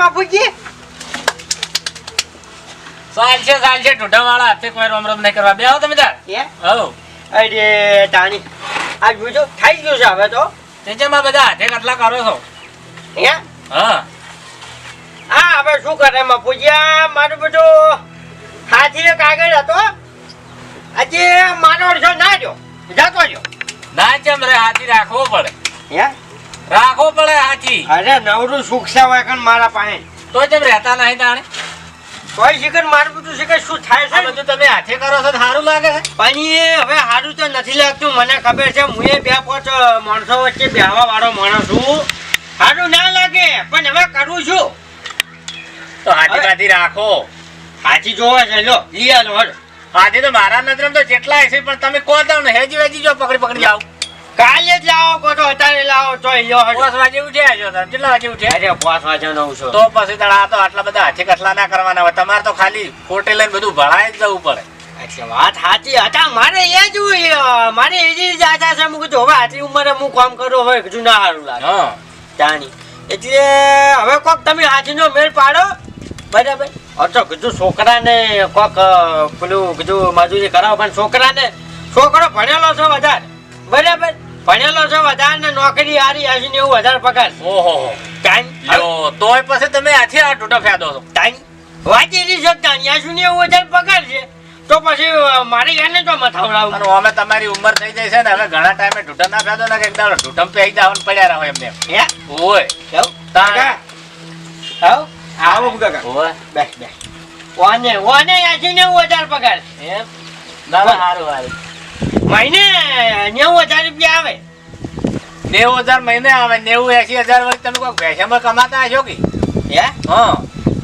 બાપુજી ચાલશે ઢૂંઢા વાળા હાથે કોઈ રોમ રોમ નહીં કરવા. બે આવો તમે તાર. હો અરે તાણી આજ બીજું થઈ ગયું છે હવે તો તેજમાં બધા હાથે કેટલા કરો છો? હે હા હા હવે શું કરે બાપુજી મારું બધું હાથી કાગળ હતો આજે મારો અડધો ના જો જતો રહ્યો. ના ચમ રે હાથી રાખવો પડે. હે રાખવો પડે હાથી. અરે નવરું સુખ છે વાકણ મારા પાસે તો જેમ રહેતા નહીં તાણે તોય શીખર મારું બધું શીખર શું થાય આ છે બધું તમે હાથે કરો છો તો સારું લાગે છે. પણ એ હવે સારું તો નથી લાગતું મને ખબર છે હું એ બે પાંચ માણસો વચ્ચે બેહવા વાળો માણસ છું સારું ના લાગે પણ હવે કરું છું તો હાથી બાથી રાખો. હાથી જોવે છે લો લીયા લો હળ હાથી તો મારા નજરમાં તો જેટલા હશે પણ તમે કહો તો ને હેજી વેજી જો પકડી જાઓ. કાલે જ લાવો કો તો અત્યારે લાવો તો લ્યો હળ 5 વાગે ઉઠ્યા છો તમે. કેટલા વાગે ઉઠ્યા? અરે 5 વાગ્યાનો છું તો પછી આ તો આટલા બધા હાથી કટલા ના કરવાના હોય. તમારે તો ખાલી કોટે લઈને બધું ભળાય જ જવું પડે. એટલે વાત સાચી હતા મારે એ જ મારે એ જ આશા છે હું કીધું હવે આટલી ઉંમરે હું કામ કરું હવે કીધું ના સારું લાગે હા જાણી એટલે હવે કોક તમે હાથીનો મેળ પાડો બરાબર તો કીધું છોકરાને કોક પેલું કીધું મજૂરી કરાવો પણ છોકરો ભણેલો છે વધારે બરાબર ભણેલો છે વધારે ને નોકરી હારી હશે ને એવું વધારે પગાર ઓહો ટાઈમ યો તોય પછી તમે હાથી આ ટૂટા ફેદો છો. ટાઈમ વાંચી શકતા ને હશે ને એવું વધારે પગાર છે તો પછી મારે એને તો મથાવડાવું અને અમે તમારી ઉંમર થઈ જાય છે ને હવે ઘણા ટાઈમે ઢૂંઢા ના ફેદો ને કે એક દાડો ઢૂંઢમ પે જાવ પડ્યા રહો એમને. હે ઓય કેવું તાકા આવો આવો કાકા ઓય બેસ ઓને હશે ને એવું વધારે પગાર એમ ના ના સારું સારું. મહિને 90,000 રૂપિયા આવે 90,000 મહિને આવે. 90-80,000 વળી તમે કોઈ પૈસામાં કમાતા હશો કે? હે હા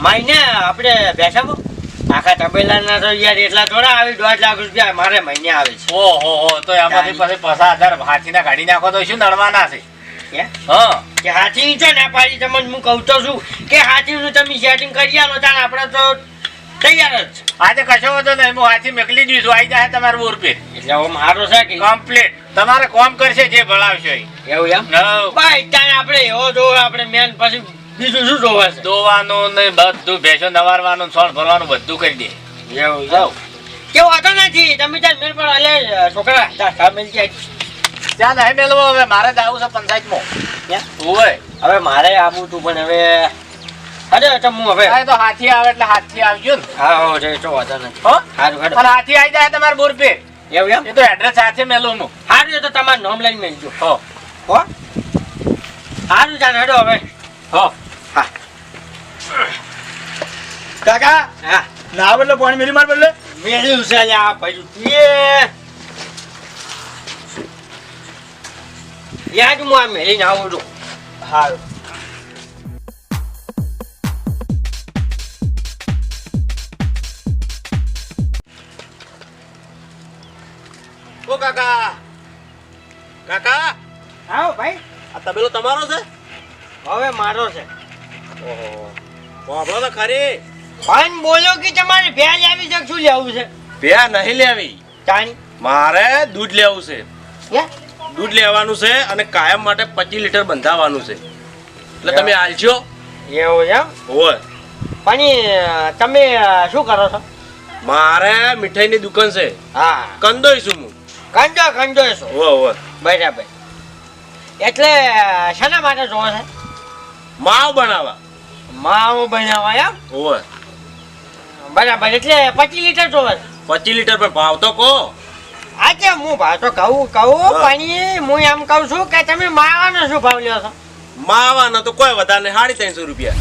મહિને આપણે બેસામાં આખા તબેલાના તો યાર એટલા થોડા આવે 2 લાખ રૂપિયા મારે મહિને આવે છે ઓહો તો એમાંથી પછી 50,000 હાથીના કાઢી નાખો તો શું નડવાના છે? હે હા કે હાથીની છે ના પાડી તમને હું કહું તો છું કે હાથીનું તમે સેટિંગ કરી આલો તાણ આપણે તો તૈયાર જ છે. આજે કશો વાંધો નહીં. હું હાથી મોકલી દઈશું. આવી જાય તમારું રૂપિયા એટલે હવે મારો છે કે કમ્પ્લીટ. તમારે કોમ કરશે જે ભણાવશો એ. એવું એમ ભાઈ ત્યાં આપણે એવો જોવે આપણે મેન પછી બીજું શું જોવે છે દોવાનું ને બધું ભેંસો નવારવાનું સોણ ભરવાનું બધું કરી દે. એવું કેવું વાતો નથી તમે ત્યાં મેળ પર અલે છોકરા તાર મેલ જાય ત્યાં નહીં મેળવો. હવે મારે જ આવું છે પંચાયતમાં. ઓય હવે મારે આવું તું પણ હવે અરે તો હું હવે આ તો હાથી આવે એટલે હાથી આવજો ને. હા હો જે તો વાતો નથી હો સારું અને હાથી આવી જાય તમારે બોર પે. એવું એમ એ તો એડ્રેસ સાથે મેલું હું. સારું તો તમારું નામ લઈને મેળજો હો હો સારું જાણ હેડો હવે હો હા કાકા હા ના બદલે પાણી મેરી માર બદલે મેળ્યું છે આ ભાઈ યાદ હું આ મેળીને આવું છું હારું ઓ કાકા કાકા આવો ભાઈ આ તબેલો તમારો છે? હવે મારો છે ઓહો વાપરો તો ખરી. પણ બોલો કે તમારે ભેજ આવી છે શું લેવું છે બે નહીં લેવી તાણી મારે દૂધ લેવું છે. હે દૂધ લેવાનું છે અને કાયમ માટે 25 લીટર બંધાવવાનું છે એટલે તમે આલજો. એવું એમ હોય પણ તમે શું કરો છો મારે મીઠાઈની દુકાન છે. હા કંદોઈ છું હું. કંજો છો હોય હોય બરાબર એટલે શાના માટે જોવો છે માવ બનાવવા. માવો બનાવવા એમ હોય બરાબર એટલે 25 લીટર જોવે છે 25 લીટર પણ ભાવ તો કહો. આજે હું ભાવ તો કહું પણ હું એમ કહું છું કે તમે માવાનો શું ભાવ લ્યો છો માવાના તો કોઈ વધારે નહીં. 350 રૂપિયા.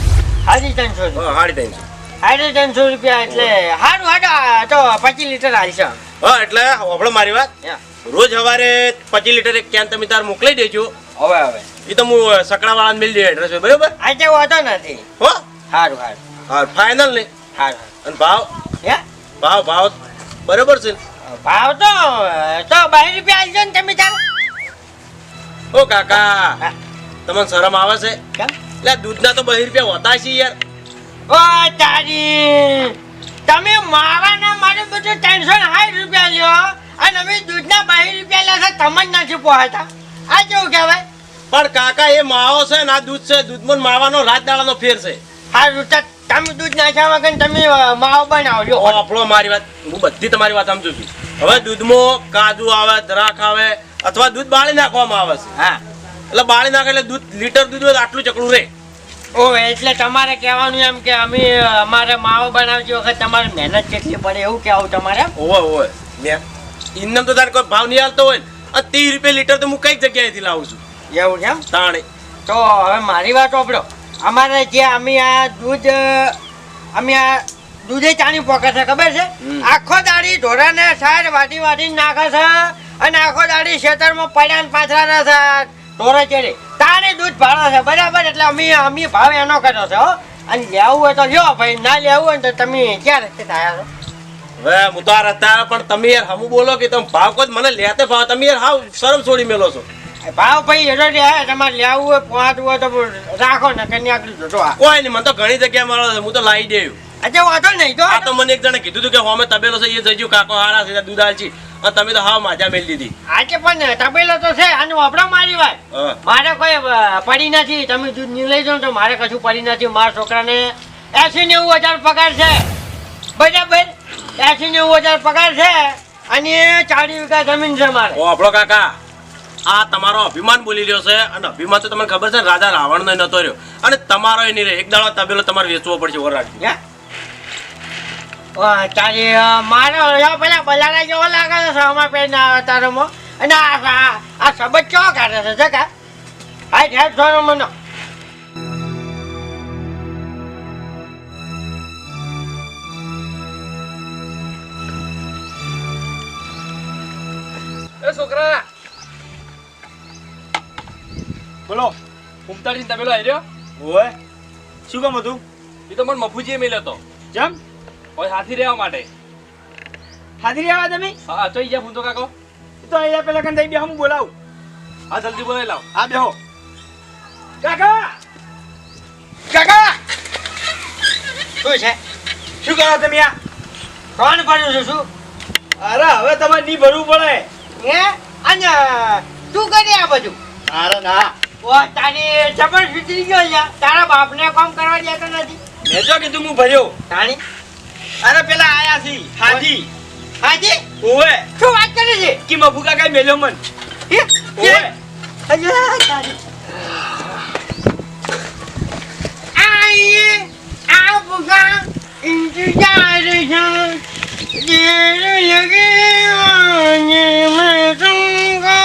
350 હા 350. 350 રૂપિયા એટલે સારું હાડો તો 25 લીટર હાલશે હા એટલે આપણે મારી વાત રોજ સવારે 25 લીટર એક કેન તમે તાર મોકલી દેજો. હવે હવે એ તો હું સકડાવાળાને મિલ દે એડ્રેસ બરાબર. આજે વાંધો નથી હો સારું સારું હા ફાઇનલ ને. સારું અને ભાવ હે ભાવ બરોબર છે ને? ભાવ તો 22 રૂપિયા હાલજો ને તમે ચાલો ઓ કાકા તમને શરમ આવે છે? કેમ એટલે દૂધના તો 22 રૂપિયા હોતા છે યાર. ઓ તારી તમે માવાના મારે બધું 360 રૂપિયા લ્યો અને અમે દૂધના 22 રૂપિયા લેશે તમને નથી પહોંચતા આ કેવું કહેવાય પણ કાકા એ માવો છે ને આ દૂધ છે. દૂધમાં માવાનો રાત દાડાનો ફેર છે. હારું તો તમે દૂધ નાખ્યા વગર તમે માવો બનાવજો. આપણો મારી વાત હું બધી તમારી વાત સમજુ છું. હવે દૂધમાં કાજુ આવે, દ્રાક્ષ આવે અથવા દૂધ બાળી નાખવામાં આવે છે. હા એટલે બાળી નાખે એટલે દૂધ લીટર દૂધ હોય તો આટલું ચકડું રહે. ઓ એટલે તમારે કહેવાનું એમ કે અમે અમારે માવો બનાવતી વખત તમારે મહેનત કેટલી પડે એવું કહેવું તમારે? ઓય ને ઇન્નમ તો તારે કોઈ ભાવ નહીં હાલતો હોય ને 30 રૂપિયા લીટર તો હું કઈ જગ્યાએથી લાવું છું. એવું છે એમ? તાણે તો હવે મારી વાત સાંભળો. અમારે જે અમે આ દૂધે ચાની પોકે છે ખબર છે? આખો દાડી ઢોરાને સાર વાટી વાટીને નાખે છે અને આખો દાડી ખેતરમાં પડ્યા ને પાછળ રહે છે ઢોરે ચેડે તારે દૂધ ભાડે છે બરાબર. એટલે અમે ભાવ એનો કર્યો છે હો. અને લેવું હોય તો લ્યો ભાઈ, ના લેવું હોય ને તો તમે ક્યાં રસ્તે થયા છો? હવે હું તો આ રસ્તા પણ તમે યાર હમું બોલો કે તમે ભાવ કોઈ મને લેતે ભાવ તમે યાર હાવ શરમ છોડી મેલો છો. ભાવ ભાઈ એનો લે તમારે લેવું હોય પહોંચવું હોય તો રાખો ને કન્યા આગળ જોજો. કોઈ નહીં, મને તો ઘણી જગ્યાએ મળે છે, હું તો લાવી દેવું. અચ્છા વાંધો નહીં તો આ તો મને એક જણે કીધું હતું કે હોમે તબેલો છે એ જઈજો કાકો હારા છે દૂધ આલજી, અને તમે તો હાવ માજા મેલી દીધી. આજે પણ તબેલો તો છે અને વાપરો મારી વાત. હા. મારે કોઈ પડી નથી. તમે દૂધ નહીં લઈ જાઓ તો મારે કશું પડી નથી. મારા છોકરાને 80-90 હજાર પગાર છે બરાબર. 80-90 હજાર પગાર છે અને 40 વીઘા જમીન છે મારે. ઓ આપણો કાકા, આ તમારો અભિમાન બોલી રહ્યો છે અને અભિમાન તો તમને ખબર છે રાજા રાવણનો નતો રહ્યો અને તમારો નહીં રહે. એક દાડો તબેલો તમારે વેચવો પડશે વરાજી. હે? તારી મારે પેલા બલાડા જેવો લાગે છે સામા પહેરીને તારામાં. અને આ સબજ કેવો કાઢે છે જગા? હા ઠેર છોરો મને. એ છોકરા બોલો. ઉમતાડી તબેલો આવી રહ્યો. ઓય શું કામ હતું? એ તો મને મફુજીએ મેલ્યો તો જમ હવે હાથી રહેવા માટે. હાજરી આવ્યા તમે? હા ચોઈ ગયા ફૂંતો કાકો. તો અહીંયા પેલા કંઈ બે હું બોલાવું. હા જલ્દી બોલાવી લાવ. હા બેહો. કાકા કાકા શું છે? શું કરો તમે આ? કોણ ભર્યું છે શું? અરે હવે તમારે નહીં ભરવું પડે. હે? અને તું કરી આ બધું? અરે ના, ઓ તારી જબર વિચરી ગયો છે. તારા બાપને કામ કરવા દેતો નથી. મેં જો કીધું હું ભર્યો. તાણી અરે પેલા આયા છી હાજી. હાજી ઓય શું વાત કરે છે? કે મફુ કાકા મેલ્યો મન. હે? ઓય અલ્યા તારી આઈએ આ બુગા ઇંતજાર છે દેર લગે આને મેં તુમકો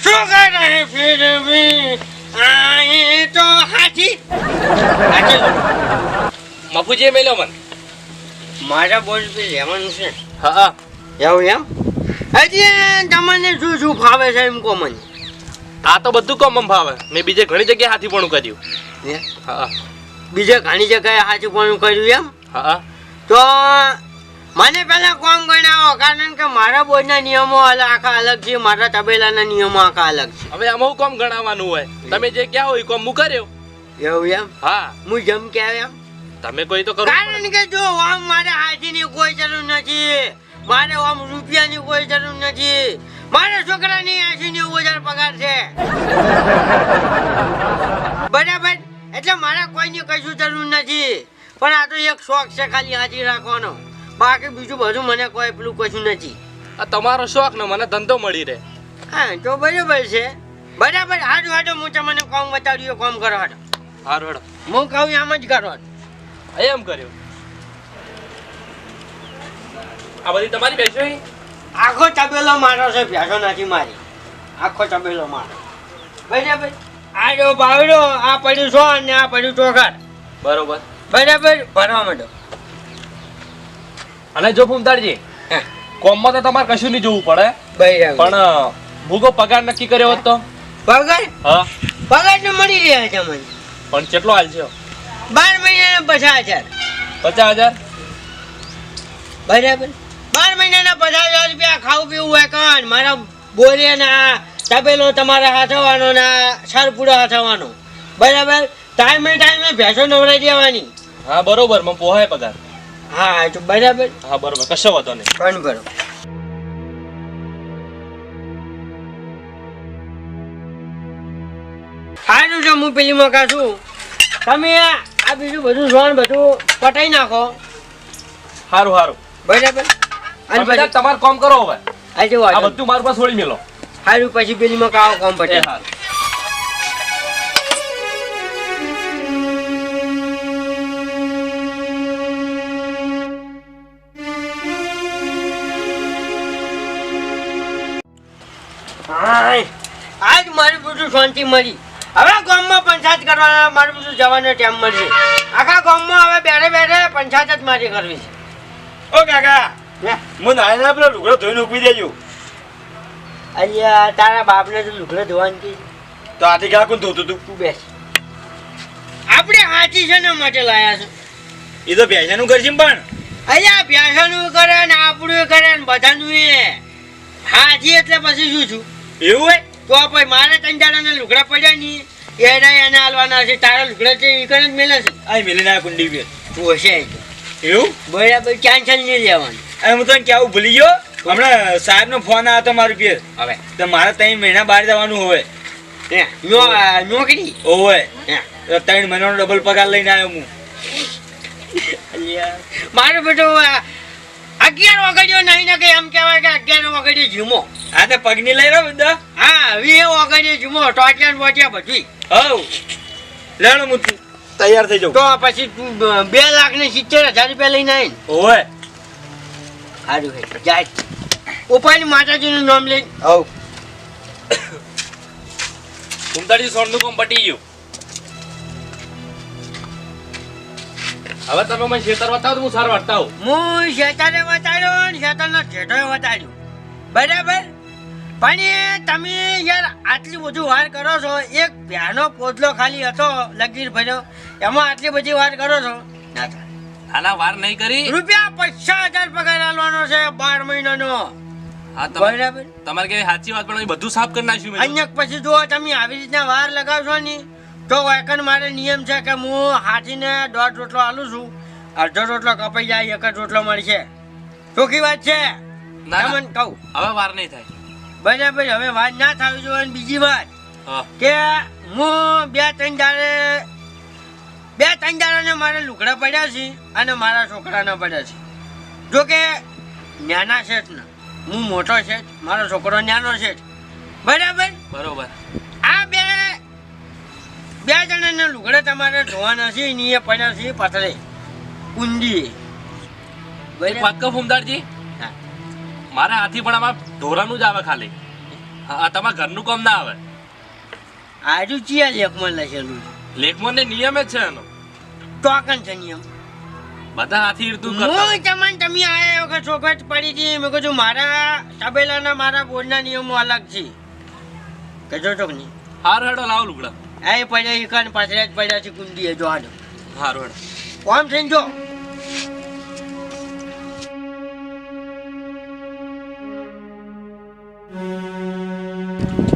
સુગર ફિર ભી આએ તો હાથી. મફુજીએ મેલ્યો મને. મારા બોલ બી લેવાનું છે. હા એવું એમ? હજી તમને શું શું ફાવે છે એમ કહો મને. આ તો બધું કોમમ ભાવે. મેં બીજે ઘણી જગ્યાએ હાથી પણ કર્યું. હે? હા બીજે ઘણી જગ્યાએ હાચું પણ કર્યું એમ? હા તો મને પેલા કોમ ગણાવો, કારણ કે મારા બોર્ડના નિયમો આખા અલગ છે, મારા તબેલાના નિયમો આખા અલગ છે. હવે આમાં હું કોમ ગણાવવાનું હોય? તમે જે ક્યાં હોય કોમ હું કર્યો. એવું એમ? હા હું જમ કે એમ? તમે કોઈ તો કરો. કારણ કે જો આમ મારે હાથીની કોઈ જરૂર નથી, મારે આમ રૂપિયાની કોઈ જરૂર નથી. મારા છોકરાની 80-90 હજાર પગાર છે બરાબર. એટલે મારા કોઈની કશું જરૂર નથી. પણ આ તો એક શોખ છે ખાલી હાજી રાખવાનો. બાકી બીજું બધું મને કોઈ પેલું કશું નથી. આ તમારો શોખ ને મને ધંધો મળી રહે. હા તો બરાબર છે. બરાબર. હાડું હાડો હું તમને કોમ બતાવ્યું, કોમ કરો હાડો. હારું હેડો. હું કહું આમ જ કરો. એમ કર્યું. આ બધી તમારી બેસો. આખો તબેલો મારો છે, ભેસો નથી મારી. આખો તબેલો મારો બરાબર. આ જો બાવડો, આ પડ્યું સો અને આ પડ્યું ચોખા. બરોબર. બરાબર. ભરવા માંડો. અને જો ફૂમતાડજી કોમમાં તો તમારે કશું નહીં જોવું પડે, બરાબર. પણ ભૂગો પગાર નક્કી કર્યો હોત તો. પગાર હા પગાર તો મળી રહ્યા છે મને. પણ કેટલો હાલ છે? 12 મહિનાના 50,000. 50,000. બરાબર. 12 મહિનાના 50,000 રૂપિયા ખાવું પીવું હોય કાન. મારા બોલે ના તબેલો તમારે હાથવાનો ના સરપુડો હાથવાનો. બરાબર. ટાઈમે ભેંસો નવરાઈ દેવાની. હા બરોબર, મને પોહાય પગાર. હા તો બરાબર. હા બરોબર, કશો વાંધો નહીં. પણ બરોબર. સારું છે. હું પેલી મોકા છું. તમે આ બીજું બધું જોન બધું પટાઈ નાખો સારું સારું બરાબર. અને તમે પછી તમારું કામ કરો હવે આ જેવું આ બધું મારું પાસે છોડી મેલો સારું પછી પેલીમાં કાવો કામ પટે. સારું હાય, આજ મારી બધું શાંતિ મળી. હવે ગામમાં પંચાયત કરવાના મારું બધું જવાનો ટાઈમ મળશે. આખા ગામમાં હવે બેઠે બેઠે પંચાયત જ મારી કરવી છે. ઓ કાકા હે? હું નાયના પેલો લુગડો ધોઈને ઉભી દેજો. અહીંયા તારા બાપને તો લુગડો ધોવાનું કે તો આથી કાકા કોણ ધોતું તું? તું બેસ. આપણે હાથી છે ને માટે લાયા છે. એ તો ભેંસાનું કરશે ને પણ. અહીંયા ભેંસાનું કરે ને આપણું કરે ને બધાનું એ હાથી એટલે પછી શું છું એવું હોય? તો પછી મારે કંટાળાના લુગડા પડ્યા નહીં એને હાલવાના છે. તારા લુગડા છે એ કણ જ મેલે છે. આ મેલીને આ કુંડી પે. તું હશે એવું? બરાબર કેન્સલ નહીં લેવાનું. અને હું તને કેવું ભૂલી ગયો હમણાં સાહેબનો ફોન આવ્યો હતો મારું પે. હવે તો મારે 3 મહિના બહાર જવાનું હોય. નોકરી ઓય હે. તો 3 મહિનાનો ડબલ પગાર લઈને આવ્યો હું. મારું બેટું 11 વાગડ્યો નહીં ને કે એમ કહેવાય કે 11 વાગડ્યો જીમો. આ તો પગની લઈ રહ્યો બધા. હા 20 વાગડ્યો જીમો ટોચન બોચ્યા બધું. હવ લેણો હું તૈયાર થઈ જાઉં. તો પછી તું 2,70,000 રૂપિયા લઈને આવી ને ઓય સારું છે જાય ઉપાયની માતાજીનું નામ લઈને. હવ ઉમતાજી સોનનું કામ પટી ગયું હવે તમે મને ખેતર બતાવો તો હું સાર વાટતા આવું હું શેતાને વતાડ્યો ને શેતાનનો જેઠોએ વતાડ્યો બરાબર. પણ એ તમે યાર આટલી બધું વાર કરો છો. એક ભ્યાનો પોતલો ખાલી હતો લગીર ભર્યો એમાં આટલી બધી વાર કરો છો ના થાય. હાલા વાર નહીં કરી રૂપિયા 50,000 પગાર આલવાનો છે 12 મહિનાનો. હા તમારે બરાબર. તમારે કેવી સાચી વાત પણ બધું સાફ કરી નાખ્યું મેં અહીંયા પછી જો તમે આવી રીતના વાર લગાવશો ને તો વાયકન મારે નિયમ છે કે હું હાથીને 1.5 રોટલો આલું છું. અડધો રોટલો કપાઈ જાય 1 જ રોટલો મળશે. ચોખ્ખી વાત છે ના, ના. તમને કહું હવે વાર નહીં થાય બરાબર. હવે વાત ના થવી જોઈએ. અને બીજી વાત હા કે હું 2-3 દાડાને મારે લુગડા પડ્યા છે અને મારા છોકરાના પડ્યા છે. જો કે નાના છે જ ને હું મોટો છે મારો છોકરો નાનો છે બરાબર. બરોબર આ બે જણાના લુગડા તમારે ધોવાના છે ને એ પડ્યા છે પથરે ઊંડી. એક વાત કહું ફૂમદારજી હા. મારા હાથી પણ આમાં ઢોરાનું જ આવે ખાલી આ તમારા ઘરનું કામ ના આવે આજુ ચિયા લેખમાં લખેલું લેખમાં ને નિયમ જ છે એનો ટોકન છે નિયમ. બધા હાથી ઈરતું કરતા હું તમને તમે આયા વખત ચોખવટ પડી હતી મેં કીધું મારા તબેલાના મારા બોર્ડના નિયમો અલગ છે કે જો ચોક નહીં હારું હેડો લાવો લુગડા આ એ પડ્યા એ કાન પાછળ જ પડ્યા છે કુંડી જો આડો હારું હેડો કોમ થઈને જો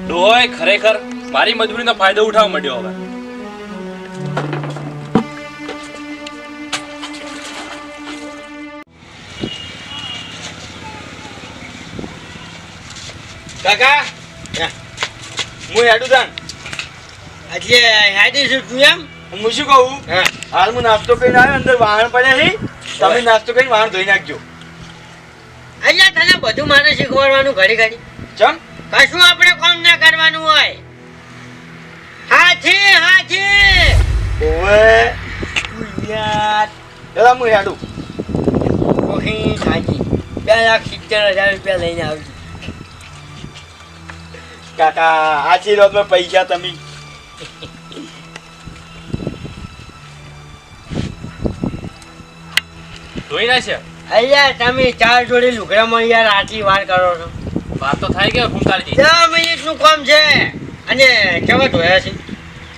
ડોય ખરેખર મારી મજબૂરીનો ફાયદો ઉઠાવવા માંડ્યો હવે કાકા હું હેડું તાન. એટલે હેડી છું તું એમ હું શું કહું હા હાલ હું નાસ્તો કરીને આવ્યો અંદર વાહણ પડ્યા છે તમે નાસ્તો કરીને વાહણ ધોઈ નાખજો. અહીંયા તને બધું મારે શીખવાડવાનું ઘડી ઘડી ચમ કશું આપણે કામ ના કરવાનું હોય. હાથી હાથી ઓવે યાર એલા હું હેડું. ઓહી હાથી 2,70,000 રૂપિયા લઈને આવજો. કાકા આશીર્વાદ માં પૈસા તમે. ધોઈ ના છે અહીંયા તમે 4 જોડી લુગડામાં યાર આટલી વાર કરો છો. વાત તો થાય કે ફૂમતાજી 10 મિનિટનું કામ છે અને કેવા ધોયા છે.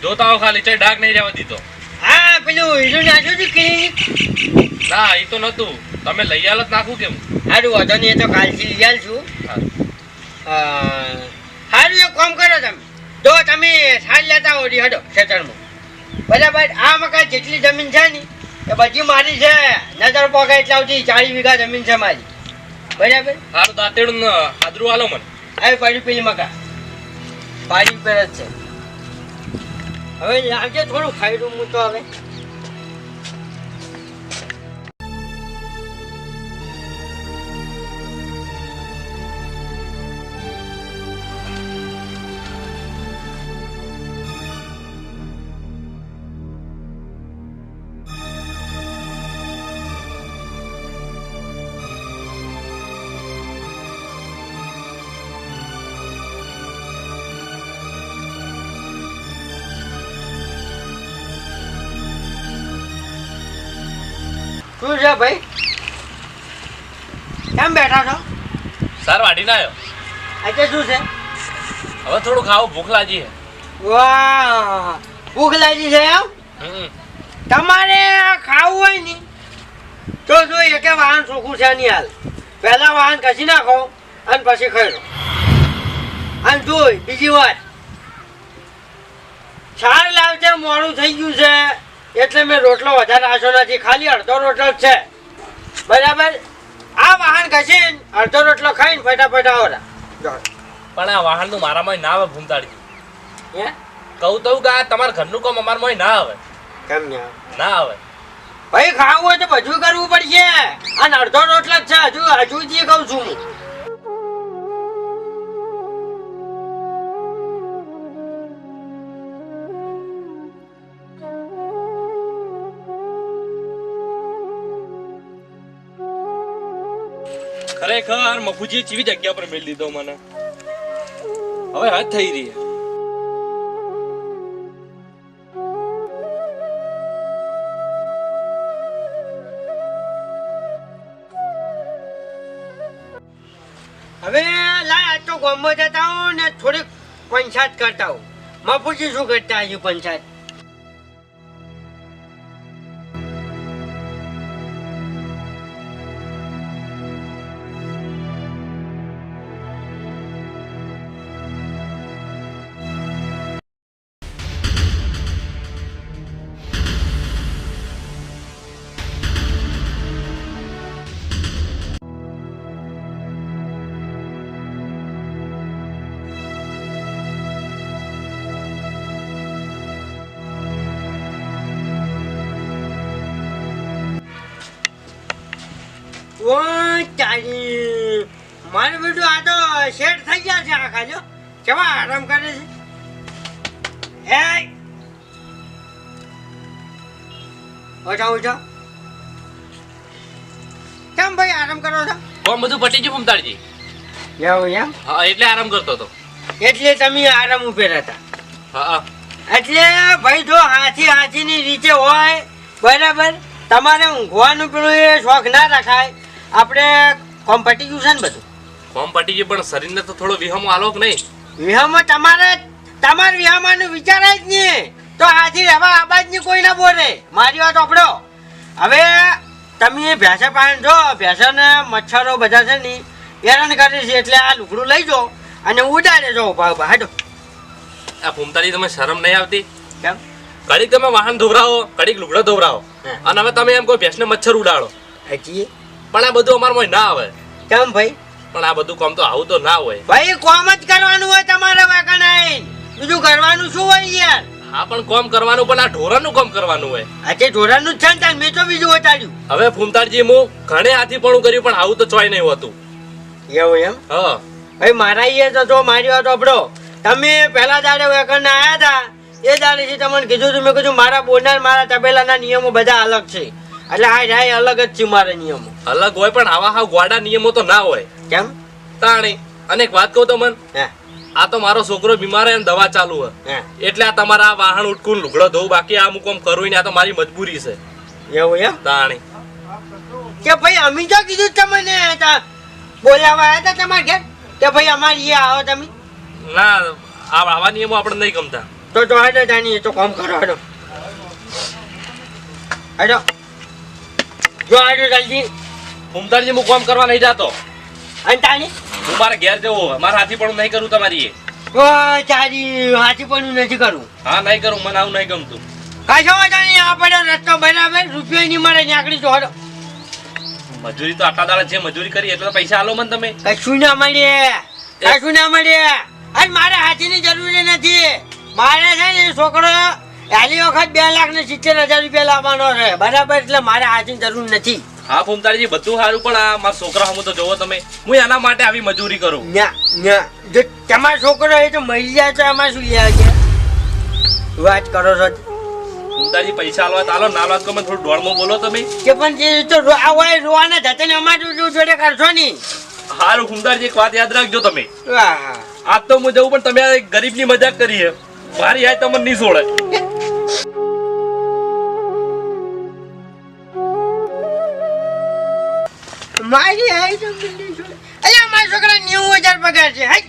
જોતા આવો ખાલી ચઈ ડાઘ નહીં રહેવા દીધો હા પેલું હીરું નાખ્યું હતું ક્લિનિક ના એ તો નતું તમે લઈ આલો જ નાખું કેમ સારું વાંધો નહીં એ તો કાલથી લઈ આલ છું. સારું એક કામ કરો તમે જો તમે સાર લેતા હો હડો ખેતરમાં બરાબર. આ મકાન જેટલી જમીન છે ને એ બધી મારી છે. નજર પોકા એટલે આવતી 40 વીઘા જમીન છે મારી બરાબર. સારું દાંતેડું હાદરું આલો મને હવે પાડી પેલી મકાન પાડી પર જ છે. હવે લાગે થોડું ખાઈ હું તો હવે શું છે ભાઈ? કેમ બેઠા છો? સર વાઢીને આવ્યો. આજે શું છે? હવે થોડું ખાવું, ભૂખ લાગી છે. વાહ, ભૂખ લાગી છે એમ? હમ. તમારે ખાવું હોય ને તો જો એકે વાહન ચોખ્ખું છે નહીં હાલ. પહેલા વાહન ઘસી નાખો અને પછી ખાઈ લો. અને જોઈ બીજી વાત, છાર લાવજે, મોડું થઈ ગયું છે એટલે મેં રોટલો વધારે આશો નથી, ખાલી અડધો રોટલો જ છે. બરાબર? આ વાહન ઘસીને અડધો રોટલો ખાઈને ફટાફટ આવરા. પણ આ વાહનનું મારામાં ના આવે ભૂમતાડી. હે? કહું તો કે આ તમારા ઘરનું કામ અમારામાં ના આવે. કેમ ને? ના આવે. ભાઈ ખાવું હોય તો બધું કરવું પડશે. અને અડધો રોટલો જ છે, હજુ જે કહું છું હું. ખરેખર મફુજી ચીવી જગ્યા પર મેળ દીધો મને. હવે હાથ થઈ રહી. હવે લાય આજ તો ગામમાં જતા હું ને થોડીક પંચાયત કરતા હું. મફુજી શું કરતા હજુ પંચાયત? ઓ ચાલી, મારું બેટું આ તો શેઠ થઈ ગયા છે આખા. જો કેવા આરામ કરે છે. એ ઓછા ઓછા કેમ ભાઈ આરામ કરો છો? કોમ બધું પટી ગયું ભૂમતાડજી. એવું એમ? હા, એટલે આરામ કરતો હતો. એટલે તમે આરામ ઉપર હતા. હા. એટલે ભાઈ જો હાથીની રીતે હોય બરાબર. તમારે ઊંઘવાનું પેલું એ શોખ ના રાખાય. આપણે કોમ પટી ગયું છે ને બધું? કોમ પટી ગયું પણ શરીરને તો થોડો વિહમો આલો કે નહીં? વિહામાં તમારે વિહામાનું વિચારાય જ નહીં તો હાથી રહેવા આબાજ ની કોઈ ના બોલે. મારી વાત સાંભળો. હવે તમે ભેંસા પાણી જો, ભેંસાને મચ્છરો બધા છે ને હેરાન કરે છે, એટલે આ લુગડું લઈ જાઓ અને ઉડાડે જો ઉભા ઉભા. હાડો. આ ભૂમતાજી તમે શરમ નહીં આવતી? કેમ? કડીક તમે વાહન ધોવરાવો, કડીક લુગડો ધોવરાવો, અને હવે તમે એમ કહો ભેંસને મચ્છર ઉડાડો. હજી પણ આ બધું અમારામાં ના આવે. કેમ ભાઈ? પણ આ બધું કામ તો આવું તો ના હોય. ભાઈ કોમ જ કરવાનું હોય તમારે વાકણાઈ. બીજું કરવાનું શું હોય યાર? હા, પણ કામ કરવાનું, પણ આ ઢોરાનું કામ કરવાનું હોય. આજે ઢોરાનું જ છે ને તાર, મેં તો બીજું વટાડ્યું. હવે ભૂમતાડજી હું ઘણે હાથીપણું કર્યું પણ આવું તો ચોય નહીં હોતું. એવું એમ? હા. ભાઈ મારા અહીંયા તો મારી વાત સાંભળો. તમે પહેલા દાડે વેકણના આયા હતા એ દાડેથી તમને કીધું હતું, મેં કીધું મારા બોલનાર મારા તબેલાના નિયમો બધા અલગ છે. એટલે આ અલગ જ છે મારા નિયમો. અલગ હોય પણ આવા હાવ ગોડા નિયમો તો ના હોય. કેમ? તાણી. અને એક વાત કહું તો મન, હે આ તો મારો છોકરો બીમાર હે અને દવા ચાલુ હે, હે એટલે આ તમારા વાહન ઉટકું લુગડો ધોવું, બાકી આ મુકમ કરવું ને આ તો મારી મજબૂરી છે. એવું એમ? તાણી. કે ભાઈ અમે તો કીધું તમને બોલાવા આવ્યા હતા તમારે ઘેર કે ભાઈ અમારી એ આવો તમે. ના, આવા નિયમો આપણે નહીં ગમતા. તો હાડો જાણી તો કામ કરો. હાડો હાડો જો હાડો જલ્દી. ભૂમતાડજી હું કામ કરવા નહીં જાતો. અને તાણી હું મારા ઘેર જવું, મારા હાથી પણ નહીં કરું તમારી એ. ઓ ચારી હાથી પણ નથી કરવું. હા, નહીં કરું, મને આવું નહીં ગમતું. કશો વાંધો નહીં. આપણે રસ્તો બરાબર રૂપિયો નહીં મળે નીકળી જો. હાડો. મજૂરી તો આટલા દાડા જે મજૂરી કરી એટલે તો પૈસા આલો મને તમે. કશું ના મળે, કશું ના મળે. અને મારે હાથીની જરૂર નથી. મારે છે ને છોકરો પહેલી વખત 2,70,000 રૂપિયા લાવવાનો છે બરાબર, એટલે મારે હાથીની જરૂર નથી. હા ભૂમતાડજી, બધું સારું, પણ આ મારા છોકરા હમું તો જોવો તમે. હું એના માટે આવી મજૂરી કરું. ના ના, જો તમારો છોકરો એ તો મરી જાય તો એમાં શું લે છે? વાત કરો છો. ભૂમતાડજી પૈસા આલવા તો આલો, ના આલવા તો મને થોડું ડોળમાં બોલો તમે. કે પણ જે તો રોવાના જતા ને અમારું જોડે કરશો નહીં. હારું ભૂમતાડજી, એક વાત યાદ રાખજો તમે. વાહ, આજ તો હું જવું, પણ તમે આ ગરીબની મજાક કરી છે. મારી યાદ તમને નહીં છોડે. મારી હાઈ તો બિલ્લી છોડે. અલ્યા મારા છોકરા 90,000 પગાર છે. હાઈ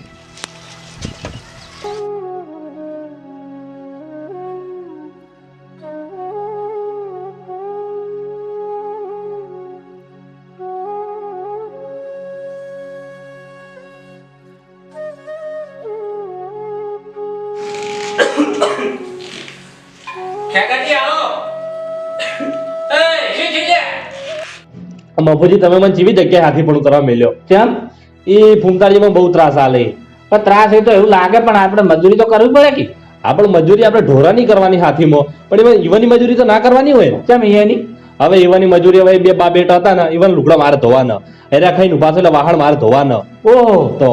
ખેકરજી આવો. એ શું છે લે? મફુજી તમે મને જેવી જગ્યાએ હાથી પણ કરવા મેલ્યો કેમ એ ફૂમતાજીમાં બહુ ત્રાસ આલે પણ ત્રાસ એ તો એવું લાગે પણ આપણે મજૂરી તો કરવી પડે કે આપણે મજૂરી આપણે ઢોરાની કરવાની હાથીમાં પણ એમાં ઈવનની મજૂરી તો ના કરવાની હોય કેમ અહીંયાની હવે ઈવનની મજૂરી હવે બે બા બેટા હતા ને ઈવન લુગડા મારે ધોવાના એરા ખાઈને ઉભા એટલે વાહણ મારે ધોવાના ઓહો તો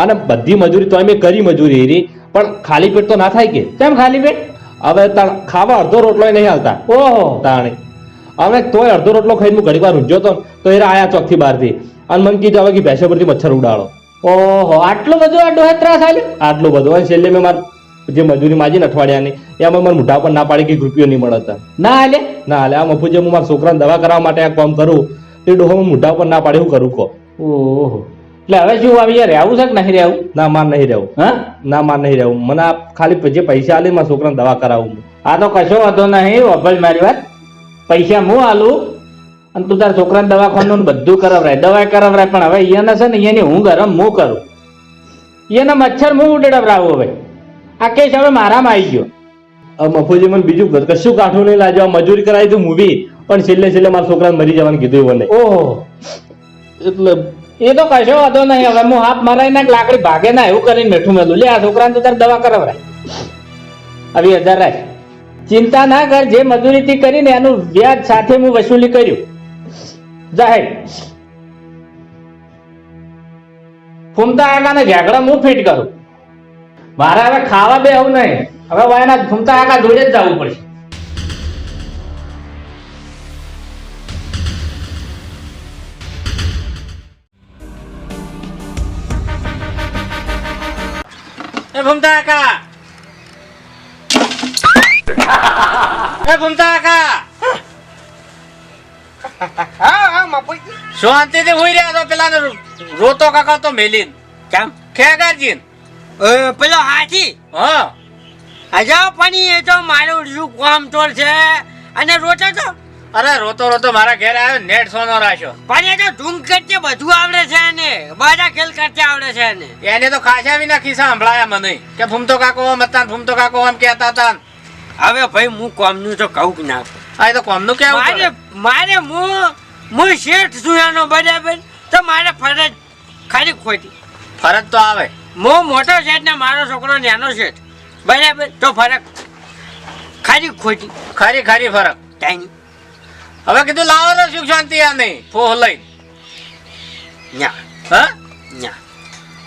અને બધી મજૂરી તો અમે કરી મજૂરી એરી પણ ખાલી પેટ તો ના થાય કે કેમ ખાલી પેટ હવે ખાવા અડધો રોટલો નહીં હાલતા ઓહો તાણે હવે તોય અડધો રોટલો ખાઈને હું ઘડીક વાર ઊંઝ્યો તો તો એ આયા ચોકથી બહારથી અને મને કીધું હવે કે ભેંસો પરથી મચ્છર ઉડાડો ઓહો આટલું બધું આ ડોહે ત્રાસ આલ્યો આટલું બધું અને છેલ્લે મેં મારી જે મજૂરી માજી ને અઠવાડિયાની એમાં મને મોઢા પર ના પાડી કે રૂપિયો નહીં મળતા ના હાલે ના હાલે આ મફુજે હું મારા છોકરાને દવા કરાવવા માટે આ કામ કરું તે ડોહો મોઢા પર ના પાડી હું કરું કહો ઓહો એટલે હવે શું આવી યાર રહેવું છે કે નહીં રહેવું ના માર નહીં રહેવું હા ના માર નહીં રહેવું મને આ ખાલી જે પૈસા આલે મારા છોકરાને દવા કરાવું આ તો કશો વાંધો નહીં વભલ મારી વાત પૈસા હું આલું અને તું તારા છોકરાને દવાખાનું બધું કરાવરાય દવા કરાવરાય પણ હવે અહીંયાના છે ને અહીંયાની હું ગરમ હું કરું અહીંયાના મચ્છર હું ઉડાવરાવું હવે આ કેસ હવે મારામાં આવી ગયો હવે મફુજી મને બીજું કશું કાઠું નહીં લાજો મજૂરી કરાવી તું મૂવી પણ છેલ્લે મારા છોકરાને મરી જવાનું કીધું એવું નહીં ઓહો એટલે એ તો કશો વાંધો નહીં હવે હું હાથ મરાઈને લાકડી ભાગે ના એવું કરીને બેઠું મેલું લે આ છોકરાને તો તારે દવા કરાવરાય આવી 1000 રાખ ચિંતા ના કર જે મજૂરીથી કરીને એનું વ્યાજ સાથે હું વસૂલી કર્યું જાહેર ફૂમતા આકાને ઝાકડા હું ફિટ કરું મારે હવે ખાવા બે આવું નહીં હવે વાયના ફૂમતા આકા જોડે જ જવું પડશે એ ભૂમતા કાકા. એ ભૂમતા કાકા. હા હા મફુજી. શાંતિથી હુઈ રહ્યા તો પેલા રોતો કાકા તો મેલીન કેમ ખેગારજી પેલો હાથી હા અજા પણ એ તો મારું શું કામ તોડ છે અને રોટો તો અરે રોતો મારા ઘેર આવ્યો નેટ સોનો રાખ્યો પણ એ તો ઢૂંગ કરતે બધું આવડે છે એને બધા ખેલ કરતે આવડે છે એને એને તો ખાસા વિના ખિસ્સા સંભળાયા મને કે ફૂમતો કાકો આમ હતા ફૂમતો કાકો આમ કહેતા હતા હવે ભાઈ હું કોમનું તો કહું કે ના આ તો કોમનું કેવું મારે હું શેઠ છું એનો બરાબર તો મારે ફરજ ખાલી ખોટી ફરજ તો આવે હું મોટો શેઠ ને મારો છોકરો નાનો શેઠ બરાબર તો ફરક ખાલી ખોટી ખરી ફરક કાંઈ હવે કીધું લાવો ને સુખ શાંતિ આ નહીં ફોહ લઈ ન્યા હા ન્યા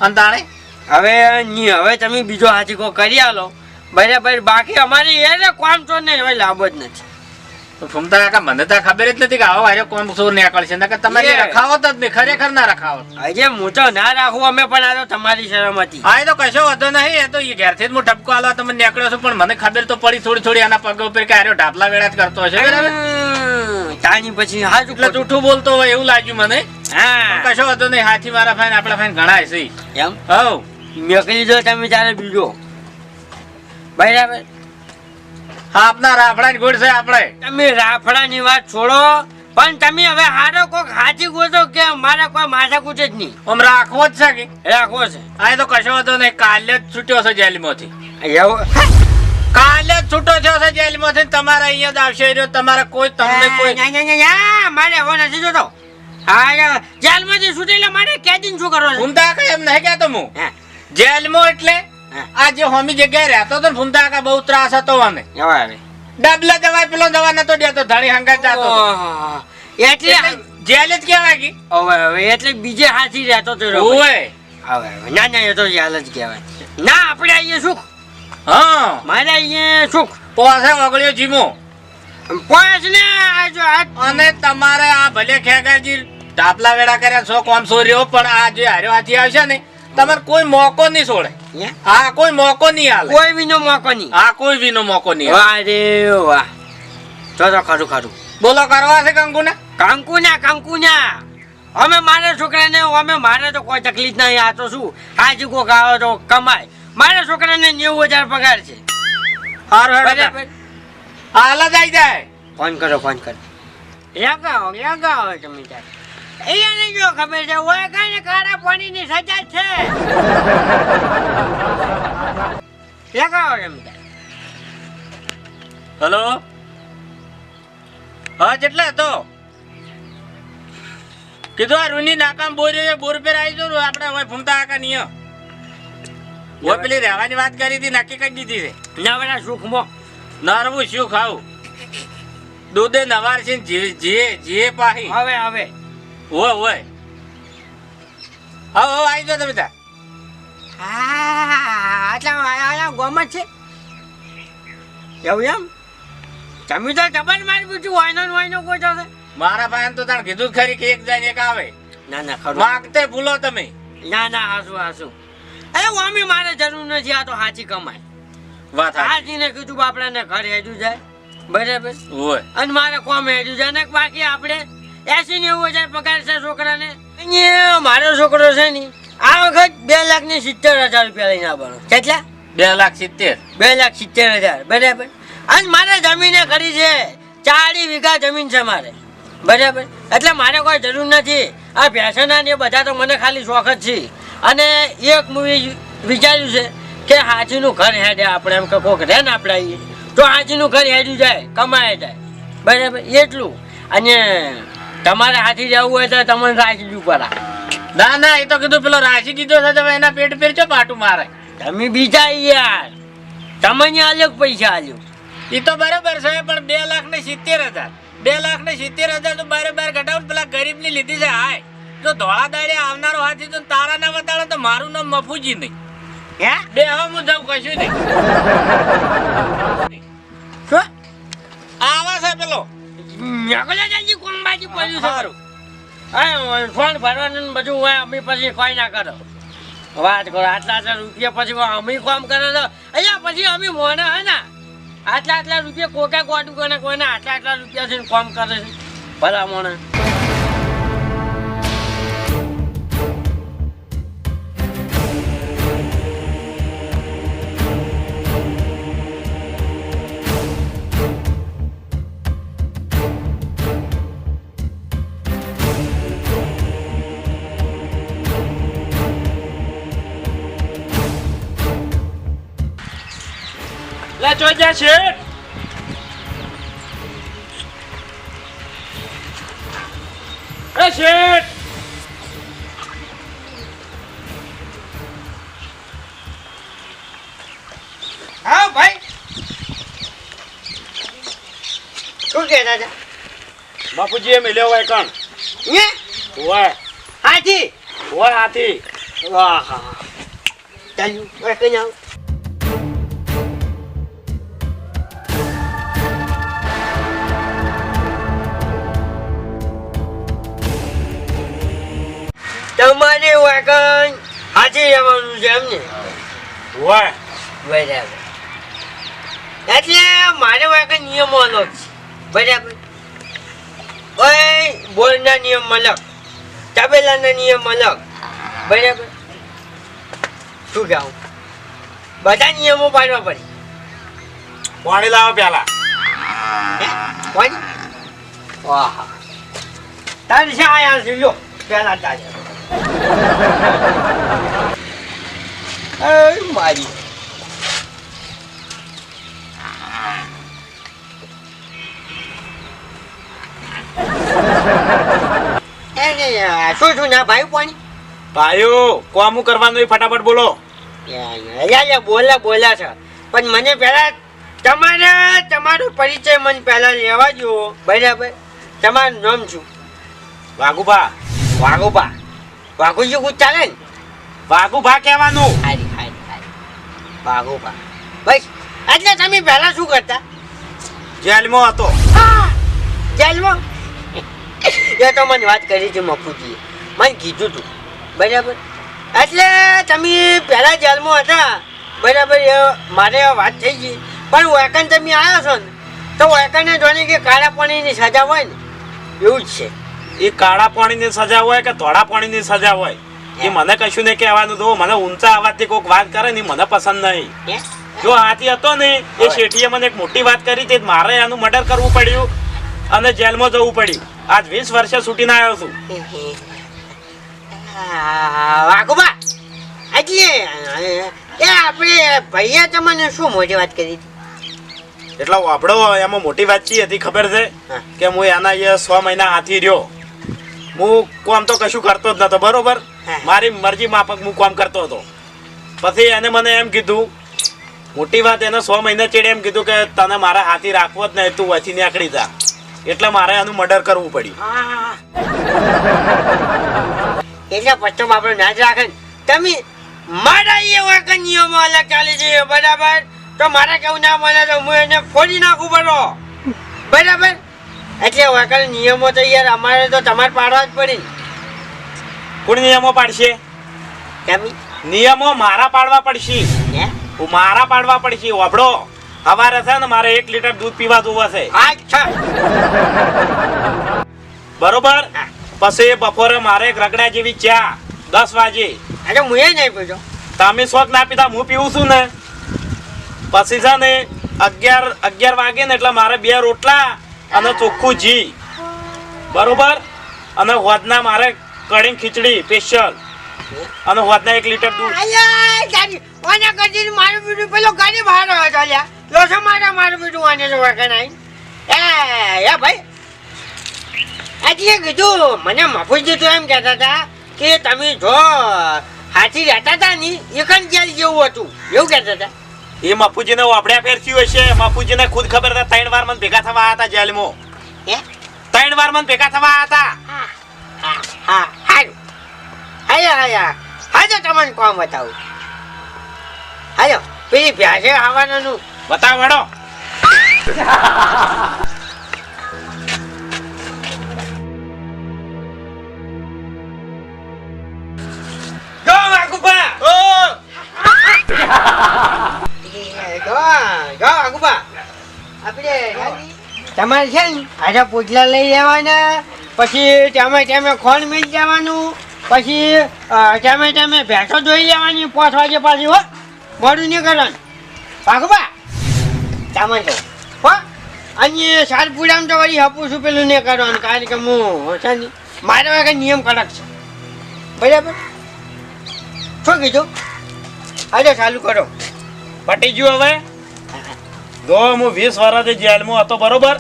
અંતાણે હવે તમે બીજો હાથી કો કરી આલો બરાબર બાકી અમારી એને કામ તો નહીં હવે લાભ જ નથી તો ફૂમતા કાકા મને તો ખબર જ નથી કે આવો હારે કોમ સોર નીકળશે ને કે તમારી રખાવત જ નહીં ખરેખર ના રખાવત આજે હું તો ના રાખું અમે પણ આ તો તમારી શરમ હતી હા એ તો કશો વાંધો નહીં એ તો ઘેરથી જ હું ઠપકો આલવા તમને નીકળ્યો છું પણ મને ખબર તો પડી થોડી આના પગ ઉપર કે આર્યો ઢાપલા વેળા જ કરતો હશે બરાબર તાની પછી હાજુ એટલે જૂઠું બોલતો હોય એવું લાગ્યું મને હા કશો વાંધો નહીં હાથી મારા ફાઈન આપણા ફાઈન ઘણા છે એમ હવ મેકલી દો તમે તારે બીજો બરાબર હા આપના રાફડાની ગોળ છે આપણે તમે રાફડાની વાત છોડો પણ તમે હવે હારો કોક હાથી ગોતો કે મારા કોઈ માથાકૂટ જ નહીં આમ રાખવો જ છે કે રાખવો છે આ તો કશો વાંધો નહીં કાલે જ છૂટ્યો છે જેલમાંથી એવું કાલે જ છૂટો થયો છે જેલમાંથી તમારે અહીંયા જ આવશે રહ્યો તમારે કોઈ તમને કોઈ મારે હવે નથી જોતો હા જેલમાંથી છૂટેલા મારે કેદીને શું કરો છો ફૂમતા કાકા એમ નહીં કહેતો હું જેલમાં એટલે આ જે હોમી જગ્યાએ રહેતો હતો ને ફૂમતા કાકા બહુ ત્રાસ હતો મને ડબલા દવા પેલો દવા નતો દેતો ધણી હંગાત જાતો એટલે જેલ જ કહેવાય કે હવે એટલે બીજે હાથી રહેતો તો ઓય હવે ના એ તો જેલ જ કહેવાય ના આપણે અહીંયા સુખ હા મારે અહીંયા સુખ પોસે ઓગળ્યો જીમો પોસ ને અને તમારે આ ભલે ખેગાજી ઢાપલા વેડા કર્યા સો કોમ સોર્યો પણ આ જે હાર્યો હાથી આવશે ને તમારે કોઈ મોકો નહીં છોડે હા કોઈ મોકો નહીં આલે કોઈ વિનો મોકો નહીં હા કોઈ વિનો મોકો નહીં વાહ રે વાહ તો ખરું બોલો કરવા છે કંકુના કંકુના અમે મારા છોકરાને અમે મારે તો કોઈ તકલીફ નહીં. આ તો શું હાજી કોક આવે તો કમાય. મારા છોકરાને 90,000 પગાર છે. હારું હેડો તાર. બરાબર. હાલ જ આઈ જાય. ફોન કરો ફોન કરો. લગાવો તમે તાર. એને જો ખબર છે ઓય કાંઈ કાળા પાણીની સજા છે. લગાવો તમે તાર. હલો હા જેટલા તો કીધું આ રૂની નાકામ બોર છે, બોર પર આવી જો આપણે હવે ફૂમતા આકા નિયો ઓય પેલી રહેવાની વાત કરી હતી નક્કી કરી દીધી છે. નવરા સુખમાં નરવું શું ખાવું દૂધે નવાર છે જીએ પાહી હવે હવે હોય હોય હવે આવી જાઓ તમે ત્યાં. હા આટલા ગોમત છે એવું એમ. તમે તો જબર મારી પૂછ્યું વાયનો કોઈ તો મારા ભાઈ તો તાણ કીધું જ ખરી કે એક જાય ને એક આવે. ના ના ખરું માગતે ભૂલો તમે. ના હાસું અરે વામી મારે જરૂર નથી. આ તો હાચી કમાય. વાત સાચી. હાચીને કીધું બાપડાને ઘર હેડ્યું જાય બરાબર. હોય અને મારે કોમ હેડ્યું જાય ને બાકી આપણે 80-90,000 પગાર છે છોકરાને. અહીંયા મારો છોકરો છે ને આ વખત 2,70,000 રૂપિયા લઈને આવવાનો. કેટલા? 2,70,000. 2,70,000 બરાબર. અને મારે જમીને કરી છે 40 વીઘા જમીન છે મારે બરાબર. એટલે મારે કોઈ જરૂર નથી. આ ભેંસના ને બધા તો મને ખાલી શોખ જ છે. અને એક મૂવી વિચાર્યું છે કે હાજીનું ઘર હેડે આપણે એમ કે કોક રહે ને આપણે આવીએ તો હાજીનું ઘર હેડ્યું જાય કમાય જાય બરાબર એટલું. અને તમારે હાથી જવું હોય તો તમને રાખી દઉં પરા. ના ના એ તો કીધું પેલો રાશી દીધો છે તમે એના પેટ પર ચો પાટું મારે. તમે બીજા યાર તમને અલગ પૈસા આલ્યો એ તો બરોબર છે પણ 2,70,000 2,70,000 તો બાર ઘટાડું પેલા ગરીબ ની લીધી છે. હાય જો ધોળા દાડે આવનારો હાથી તો તારા ના બતાડે તો મારું નામ મફુજી નહીં. હે બે હવે હું જાઉં કશું નહીં. શું આવા છે પેલો મેકલા જલ્દી કોણ બાજી પડ્યું છે મારું. હા ફોન ભરવાનું ને બધું હોય અમે પછી કોઈ ના કરો વાત કરો. આટલા રૂપિયા પછી અમે કામ કરે તો અહીંયા પછી અમે મોને હે ને આટલા રૂપિયા કોકા કોટું કરે કોઈને આટલા રૂપિયા છે કામ કરે છે ભલા મોને. લે ચોજા છે એ શેઠ હા ભાઈ શું કહેતા હતા? બાપુજી મેલ્યો હોય કણ હે હોય હાજી હોય હાથી વાહ હા ચાલ્યું હવે કઈ આવ. તમારે વાગણ હાથી રહેવાનું છે એમને હોય બરાબર. એટલે મારે વાગણ નિયમો અલગ છે બરાબર. ઓય બોરના નિયમ અલગ તબેલાના નિયમ અલગ બરાબર. શું કહું બધા નિયમો પાડવા પડે. પાણી લાવો પેલા કોણ વાહ તારી શા આયા છે લો પેલા તાજા મારી શું ના ભાઈ પાણી ભાઈઓ કોમું કરવાનું એ ફટાફટ બોલો. બોલા છે પણ મને પેલા તમારો પરિચય મને પેલા લેવા દો બરાબર. તમારું નામ શું? વાઘુભા વાઘુબા. વાઘુજી કુછ ચાલે ને? વાઘુભા કહેવાનું. હારી વાઘુબા બસ. એટલે તમે પહેલા શું કરતા? જેલમાં હતો. જેલમાં? એ તો મને વાત કરી હતી મફુજીએ મને કીધું તું બરાબર. એટલે તમે પહેલા જેલમાં હતા બરાબર. એ મારે વાત થઈ ગઈ પણ વેકન તમે આવ્યા છો ને તો વેકને જોને કે કાળા પાણીની સજા હોય ને એવું જ છે એ કાળા પાણીની સજા હોય કે ધોળા પાણીની સજા હોય એ મને કશું નહીં કહેવાનું. તો મને ઊંચા અવાજથી કોઈક વાત કરે ને ઈ મને પસંદ નહીં. હે? જો હાથી હતો ને એ શેઠીએ મને એક મોટી વાત કરી હતી. મારે એનું મર્ડર કરવું પડ્યું અને જેલમાં જવું પડ્યું. આજ 20 વર્ષે છૂટીને આવ્યો છું. વાઘુબા એટલે એ આપણે ભૈયા તમને શું મોટી વાત કરી હતી? એટલે વાપડો એમાં મોટી વાત ચી હતી ખબર છે હા. કે હું એના અહીંયા 6 મહિના હાથી રહ્યો. હું કામ તો કશું કરતો જ નતો બરોબર. હા. મારી મરજી માફક હું કામ કરતો હતો. પછી એને મને એમ કીધું મોટી વાત એને 6 મહિના ચેડે એમ કીધું કે તને મારા હાથી રાખવો જ નહીં, તું વથી નીકળી જા. એટલે મારે એનું મર્ડર કરવું પડ્યું. એટલે પછી આપણો નાજ રાખે ને. તમે મારા એવા કે નિયમો અલગ ચાલે છે બરાબર, તો મારે કેવું ના મને તો હું એને ફોડી નાખું પડો બરાબર. એટલે વકલ નિયમો તો યાર અમારે તો તમારે પાડવા જ પડે. કોણ નિયમો પાડશે? તમે નિયમો મારા પાડવા પડશે. હે? મારા પાડવા પડશે. વાપડો સવારે છે ને મારે 1 લીટર દૂધ પીવા જોવે છે અચ્છા બરોબર. પછી બપોરે મારે એક રગડા જેવી ચા 10 વાગે. અરે હું એ નહીં પૂછો. તમે શોખ ના પીતા હું પીવું છું ને. પછી છે ને 11 વાગે ને એટલે મારે 2 રોટલા અને ચોખ્ખું ઘી બરોબર. અને હોદના મારે કઢી ખીચડી સ્પેશિયલ અને હોદના 1 લીટર દૂધ. અલ્યા ગાડી ઓને કદી મારું બીડું પેલો ગાડી બહાર આવ્યો તો અલ્યા લોસો મારું બીડું આને તો વખત નહીં. એ ભાઈ આજે કીધું મને મફુજી તો એમ કહેતા હતા કે તમે જો હાથી રહેતા હતા ને એકન જેલ જેવું હતું એવું કહેતા હતા. એ મફુજીને વાપડ્યા ફેરસ્યું હશે. મફુજીને ખુદ ખબર હતા 3 વાર મને ભેગા થવા હતા જેલમાં. હે? 3 વાર મને ભેગા થવા હતા. હા હારું હાયા હાજો તમને કોમ બતાવું. હાજો પેલી ભ્યાસે આવવાનું બતાવ વડો. જો વાઘુબા જો વાઘુબા આપણે તમારે છે ને આજે પૂછલા લઈ લેવાના, પછી તમે ખોણ મેળ જવાનું, પછી તમે ભેંસો ધોઈ લેવાની 5 વાગે પાછી હો મોડું નહીં કરવાનું વાઘુબા તમે તો હો. અને સારપુડામાં તો વળી હપું છું પેલું નહીં કરવાનું કારણ કે હું છે ને મારા વાગે નિયમ કડક છે બરાબર. શું કીધું? આજે ચાલુ કરો. પટી ગયું હવે. જો હું 20 વર્ષથી જેલમાં હતો બરોબર.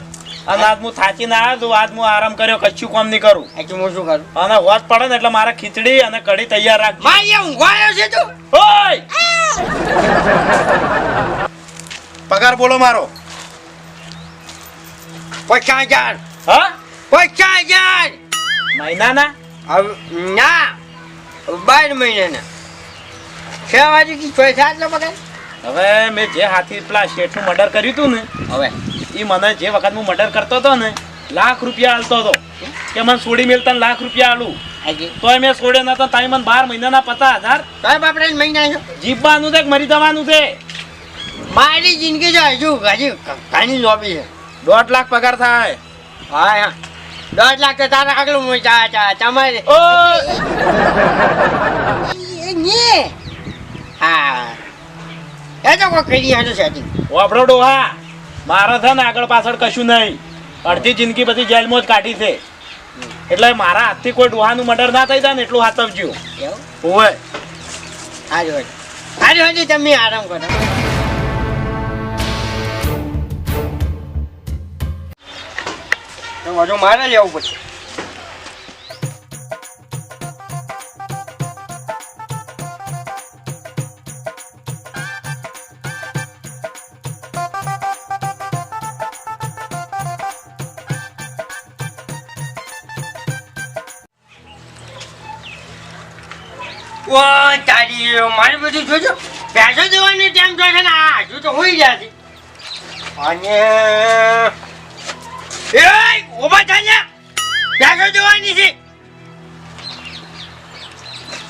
અને આજ હું થાચીને આવ્યો તો આજ હું આરામ કર્યો, કશું કામ નહીં કરું. એટલે હું શું કરું? અને હોત પડે ને એટલે મારે ખીચડી અને કઢી તૈયાર રાખજો. મારે ઊંઘવાયો છે તું. ઓય પગાર બોલો મારો. 50,000 હા 50,000 મહિનાના? ના 12 મહિનાના 6 વાગે કે 6-7 નો પગાર. હવે મેં જે હાથી પેલા શેઠનું મર્ડર કર્યું હતું ને હવે એ મને જે વખત હું મર્ડર કરતો હતો ને લાખ રૂપિયા આલતો હતો કે મને છોડી મેલતા ને લાખ રૂપિયા આલું. આજે તોય મેં છોડ્યો નતો. તાઈ મને 12 મહિનાના 50,000 સાહેબ આપણે મહિના છો. જીવવાનું છે કે મરી જવાનું છે? મારી જિંદગી તો હજુ ઘણી લોબી છે. 1.5 લાખ પગાર થાય. હા 10 લાખ તો તારા આગળ તમારે હા એ તો કોઈ કરી હતું સેટિંગ. વાપડો ડોહા મારા છે ને આગળ પાછળ કશું નહીં. અડધી જિંદગી બધી જેલમાં જ કાઢી છે. એટલે મારા હાથથી કોઈ ડોહાનું મર્ડર ના થઈ જાય ને એટલું હાથવજો. એવું ઓય હારું તમે આરામ કરો. તો હજુ મારે લેવું પડશે. તારી મારી બધું જોજો ભેંસો દેવાની ટાઈમ થશે ને આ હજુ તો હોઈ ગયા છે. અને ઉભા થાય ભેંસો દેવાની છે.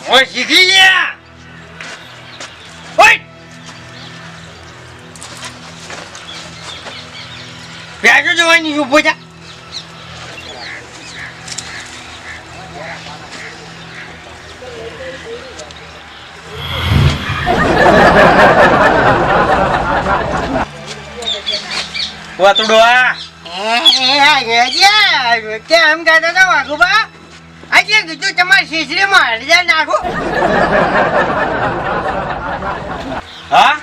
હું શીખી ગયા ભેંસો દેવાની ઉભો થા. વાતુડો આ કેમ કહેતો હતો વાઘુબા આજે કીધું તમારી શીશડીમાં હળદર નાખો હા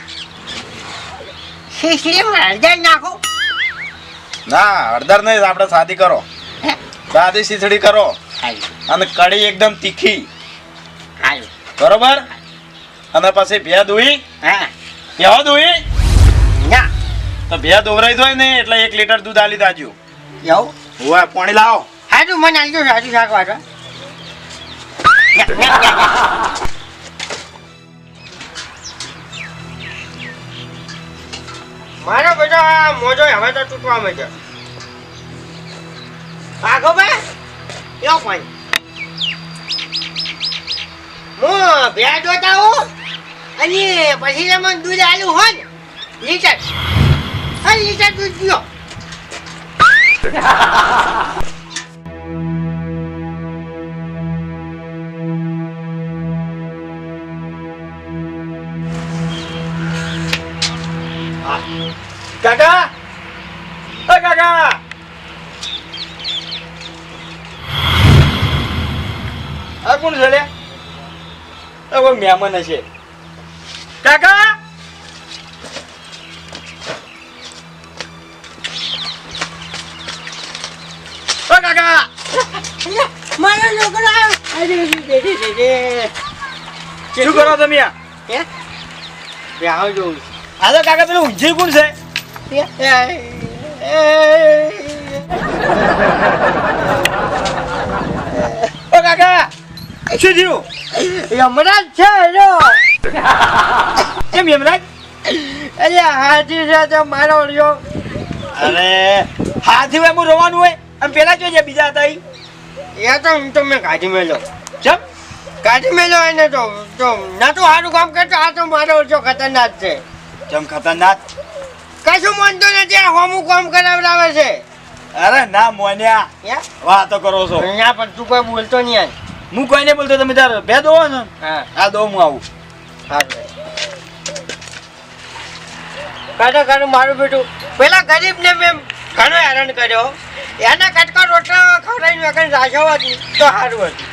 શીશડીમાં હળદર નાખો ના હળદર નહીં આપણે સાદી કરો સાદી ખીચડી કરો અને કઢી એકદમ તીખી બરોબર અને પછી ભે દોઈ હા ભેવા દોઈ ના તો ભે દોવરાઈ હોય ને એટલે 1 લીટર દૂધ આલી દાજો એવું હોય પાણી લાવો હાજુ મને આલજો સાજુ શાક વાટવા મારો બેટો આ મોજો હવે તો તૂટવા માંડ્યો આગો બે યો પાણી હું ભેજ જોતા હું અને પછી મને દૂધ આલ્યું હોય ને લીટર લીટર દૂધ પીઓ કાકા ઓ કાકા આ કોણ છે લે આ કોઈ મહેમાન હશે કાકા ઓ કાકા મારો છોકરો આવ્યો શું કરો તમે આ બેહાવ જોઉં હાલો કાકા પેલું ઊંઝી કોણ છે ઓ કાકા શું થયું યમરાજ છે એનો કેમ યમરાજ અરે હાથી છે તો મારો રહ્યો અરે હાથી હોય હું રોવાનું હોય અને પેલા જોઈએ બીજા હતા ઈ એ તો હું તો મેં કાઢી મેલો ચમ કાઢી મેલો એને તો ના તો સારું કામ કરતો આ તો મારો ઓછો ખતરનાક છે ચમ ખતરનાક કશું માનતો નથી આ હોમું કામ કરાવડાવે છે અરે ના મોન્યા વાતો કરો છો અહીંયા પણ તું કોઈ બોલતો નહીં હું કોઈ નહીં બોલતો તમે તાર બે દો ને હા આ દો હું આવું કાઢો મારું બેટું પેલા ગરીબને મેં ઘણો હેરાન કર્યો એના કટકા રોટલા ખવડાવીને વગર રાખ્યો હતી તો સારું હતું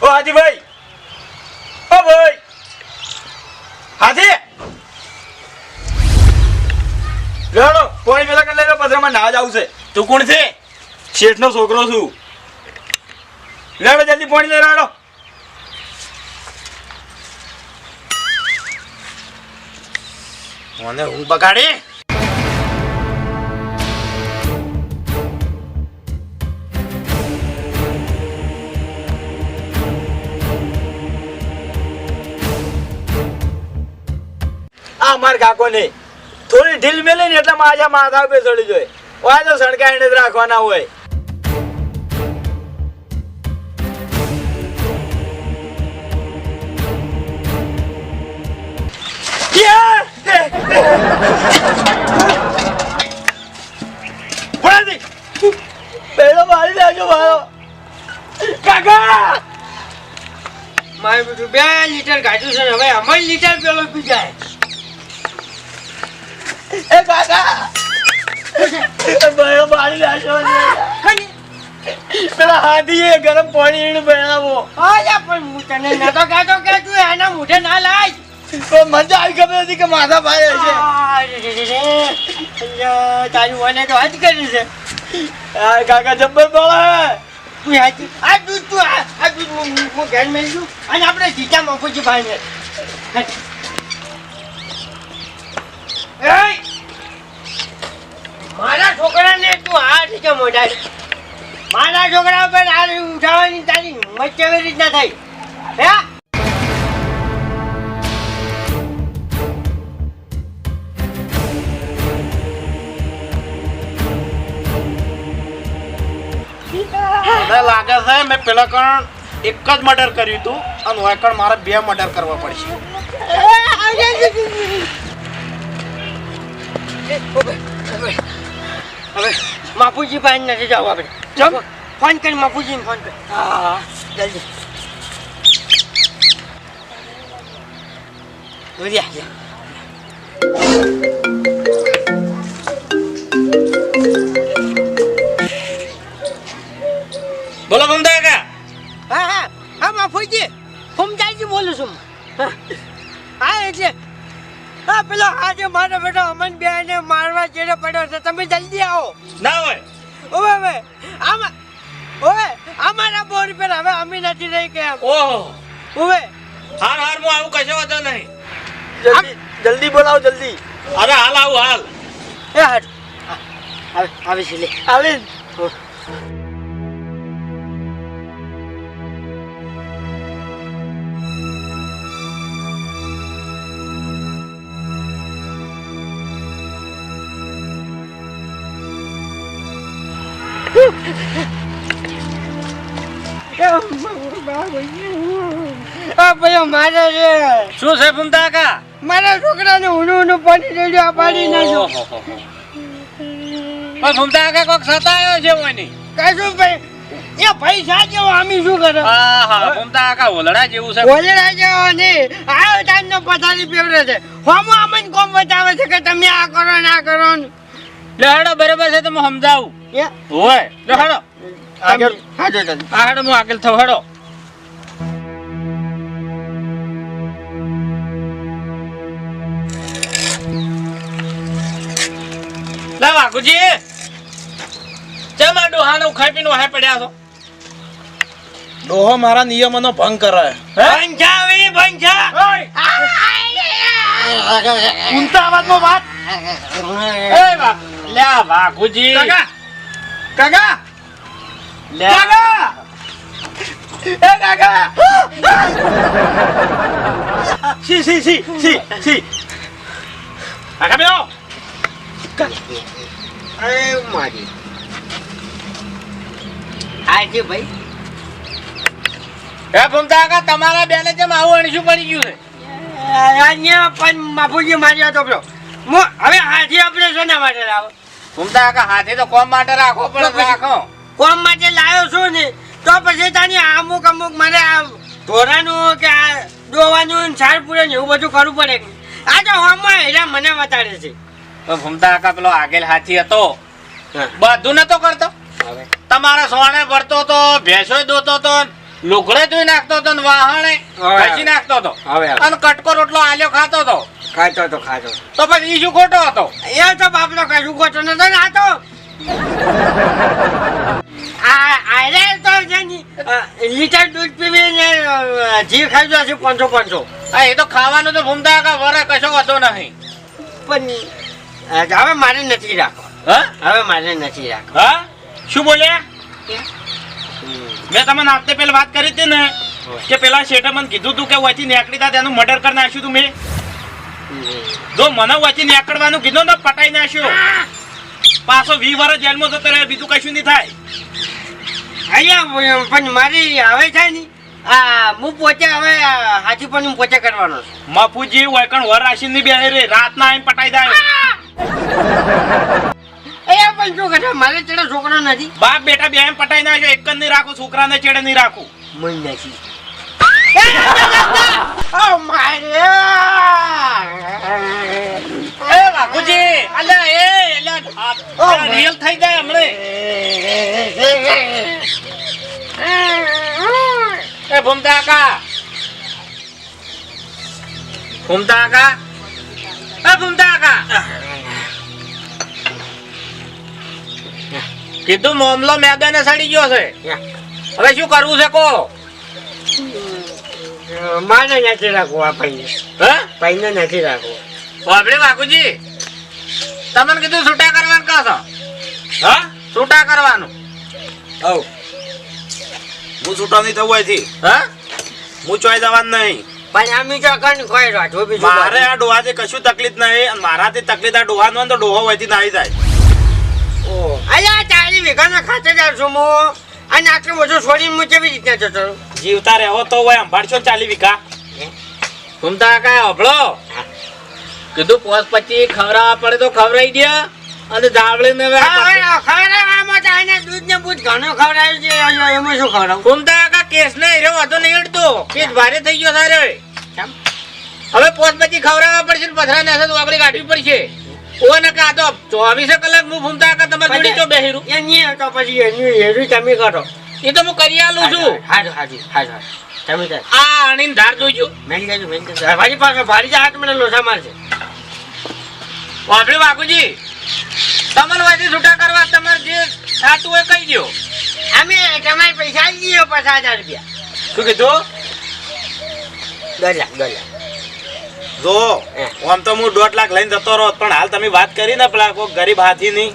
ઓ હાજીભાઈ ઓ ભાઈ હાજી લેડો પાણી પેલા કરી લેલો પધરામાં ના જ આવશે તું કોણ છે શેઠનો છોકરો છું લેડો જલ્દી પાણી લઈ રાડો મને હું બગાડી આ માર કાકો ને થોડી ઢીલ મેલે ને એટલે માજા માથા ઉપર ચડી જાય ઓય તો સણકાઈને જ રાખવાના હોય પેલો મારી લાગ્યો મારો કાકા મારે બધું 2 લીટર કાઢ્યું છે ને હવે અમારી લીટર પેલો પી જાય એ કાકા ભાઈ મારી લાગ્યો પેલા હાથી ગરમ પાણી એને બનાવો અલ્યા પણ હું તને નતો કહેતો કે તું એના મોઢે ના લાય તો મજા આવી ખબર હતી કે માથા ભાઈ હશે તારી વાને તો હાથ કરી છે આ કાકા જબ્બર બોલે તું હાથી આ દૂધ તું આ દૂધ હું ઘેર મેળ્યું અને આપણે જીતા મફુજી ભાઈને મારા છોકરાને તું આ રીતે મોઢા મારા છોકરા પર આ ઉઠાવવાની તારી હિંમત કેવી રીતના થઈ હે મને લાગે છે મેં પેલા કણ એક જ મર્ડર કર્યું હતું અને હવે કણ મારે 2 મર્ડર કરવા પડશે હવે માપુજી પાસે નથી જવું આપણે ચમ? ફોન કરી માપુજીને ફોન કર હા જલ્દી ઉર્યા બોલો ભૂમતા કાકા. હા હા હા માફુજી ફૂમતાજી બોલું છું હા હા એટલે હા પેલો આજે મારો બેટો અમન બેને મારવા ચેડે પડ્યો છે તમે જલ્દી આવો ના હોય. ઓવે ઓવે આમાં ઓવે અમારા બોર પર હવે અમે નથી રહી કે ઓહો. ઓવે હાર હાર હું આવું કશો વાંધો નહીં. જલ્દી જલ્દી બોલાવો જલ્દી અરે હાલ આવું હાલ. એ હાડ આવે આવે છે લે આવે આ ભાઈઓ મારે છે શું છે ભૂમતા કાકા? મારા છોકરાને ઊનું ઊનું પાણી રેડ્યો પાડી નાખ્યો ઓહો. પણ ભૂમતા કાકા કોક સતાયો છે ઓની. કશું ભાઈ એ પૈસા જેવો આમી શું કરે હા હા ભૂમતા કાકા ઓલડા જેવું છે. બોલેલા જેવો નહીં આ ટાઈમનો પથારી પેવરે છે હોમો અમને કોમ બતાવે છે કે તમે આ કરો ને આ કરો ને લે હેડો બરાબર છે તો હું સમજાવું. એ ઓય લે હેડો. આગળ હાજો જલ્દી આ હેડો હું આગળ થઉં હેડો. લે વાઘુજી ચમ આ ડોહાને ખાઈ પીને વાહે પડ્યા છો? ડોહો મારા નિયમોનો ભંગ કરે પંચાવી પંચા ઊંચા અવાજમાં વાત એ વાઘ લે આ વાઘુજી કાકા કાકા લે કાકા એ કાકા સી કાકા બેહો અરે મારી આજે ભાઈ એ ભૂમતા કાકા તમારા બેને જેમ આવું અણીશું પડી ગયું છે. અહીંયા પણ માફુજી માર્યો તો પેલો હવે હાથી ઓપરેશન માટે લાવો ભૂમતા કાકા હાથે તો કોમ માટે રાખો પણ રાખો. કોમ માટે લાવ્યો છું ને તો પછી તાની અમુક અમુક મારે આ ઢોરાનું કે આ દોવાનું સાર પૂરે ને એવું બધું કરવું પડે કે આ તો હોમમાં હેરા મને બતાડે છે પણ ભૂમતા કાકા પેલો આગળ હાથી હતો હા. બધું નતો કરતો. હવે તમારા સોણે ભરતો તો ભેંસો દોતો તો લુગડે ધોઈ નાખતો તો ને વાહણે હવે. ઘસી નાખતો તો હવે અને કટકો રોટલો આલ્યો ખાતો તો ખાતો તો પછી ઈ શું ખોટો હતો? એ તો બાપનો કશું ખોટો નતો ને આ તો આરે તો છે ને લીટર દૂધ પીવીને જી ખાઈ જશે 500 હા એ તો ખાવાનું તો ભૂમતા કાકા વરે કશો વાંધો નહીં. પણ હવે મારે નથી રાખો હા હવે મારે નથી રાખો હા શું બોલ્યા મેં તમને આપતે પેલા વાત કરી હતી ને કે પેલા શેઠે મને કીધું તું કે વચ્ચે નીકળી તા તેનું મર્ડર કરી નાખ્યું તું મેં જો મને વચ્ચે નીકળવાનું કીધું ને પટાઈ નાખ્યો પાછો 20 વર્ષ જેલમાં જતો રહે બીજું કશું નહીં થાય અહીંયા પણ મારી હવે છે ને આ હું પોતે હવે હાથી પણ હું પોતે કરવાનો છું મફુજી વૈકણ વર રાશિ ની બે રે રાત ના આવીને પટાઈ દાયો અહીંયા પણ શું કરે મારે ચડે છોકરો નથી બાપ બેટા બે એમ પટાઈ નાખ્યો એક જ નહીં રાખું છોકરાને ચેડે નહીં રાખું મન નથી ઓ મારે એ બાપુજી અલ્યા એ અલ્યા રિયલ થઈ જાય હમણે. એ ભૂમતા કાકા એ ભૂમતા કાકા કીધું મામલો મેદાને સડી ગયો છે હવે શું કરવું છે કહો? મારે નથી રાખવું આ ભાઈને હે ભાઈને નથી રાખવું બાપરે બાપુજી તમને કીધું છૂટા કરવાનું કહો છો? હા છૂટા કરવાનું આવ હું છૂટા નહીં થવું અહીંથી હા હું ચોઈ જવાનું નહીં પણ અમે તો કણ કોઈ રાઠો બીજું મારે આ ડોહાથી કશું તકલીફ નહીં અને મારાથી તકલીફ આ ડોહાનો હોય ને તો ડોહો વહીથી નાહી જાય અલ્યા 40 વીઘાના ખાતેદાર છું હું અને આટલું બધું છોડીને હું કેવી રીતના જતો રહું? જીવતા રહેવો તો હોય સંભાળશો 40 વીઘા ઘૂમતા કાકા હભળો કીધું પોસ પછી ખવડાવવા પડે તો ખવડાવી દે અને ધાવળીને હવે આ પછી- ખવડાવવામાં તો આને દૂધ ને બૂધ ઘણું ખવડાવ્યું છે એમાં શું ખવડાવું ફૂમતા કાકા કેસને હીરો હતો નહીં હેડતો. કેસ ભારે થઈ ગયો સારો કેમ? હવે પોત પછી ખવડાવવા પડશે ને પથરા ને તો આપણે કાઢવી પડશે ઓ ને કા તો 24 કલાક હું ફૂમતા કાકા તમારી જોડે તો બેહીરું એ નહીં તો પછી એનું હેરું તમે કરો એ તો હું કરી આલું છું હારું તમે તાર આ આણીને ધાર જોઈજો મેલી જાજો ભારી પાછો ભારી જા હાથ મને લોસા મારશે વાપરી બાપુજી તમને વાંચી છૂટા કરવા તમારે જે થાતું હોય કહી દો અમે તમારે પૈસા આપી દઈએ 50,000 રૂપિયા શું કીધું દોઢ જો આમ તો હું 1.5 લાખ લઈને જતો રહો પણ હાલ તમે વાત કરી ને પેલા કોઈ ગરીબ હાથીની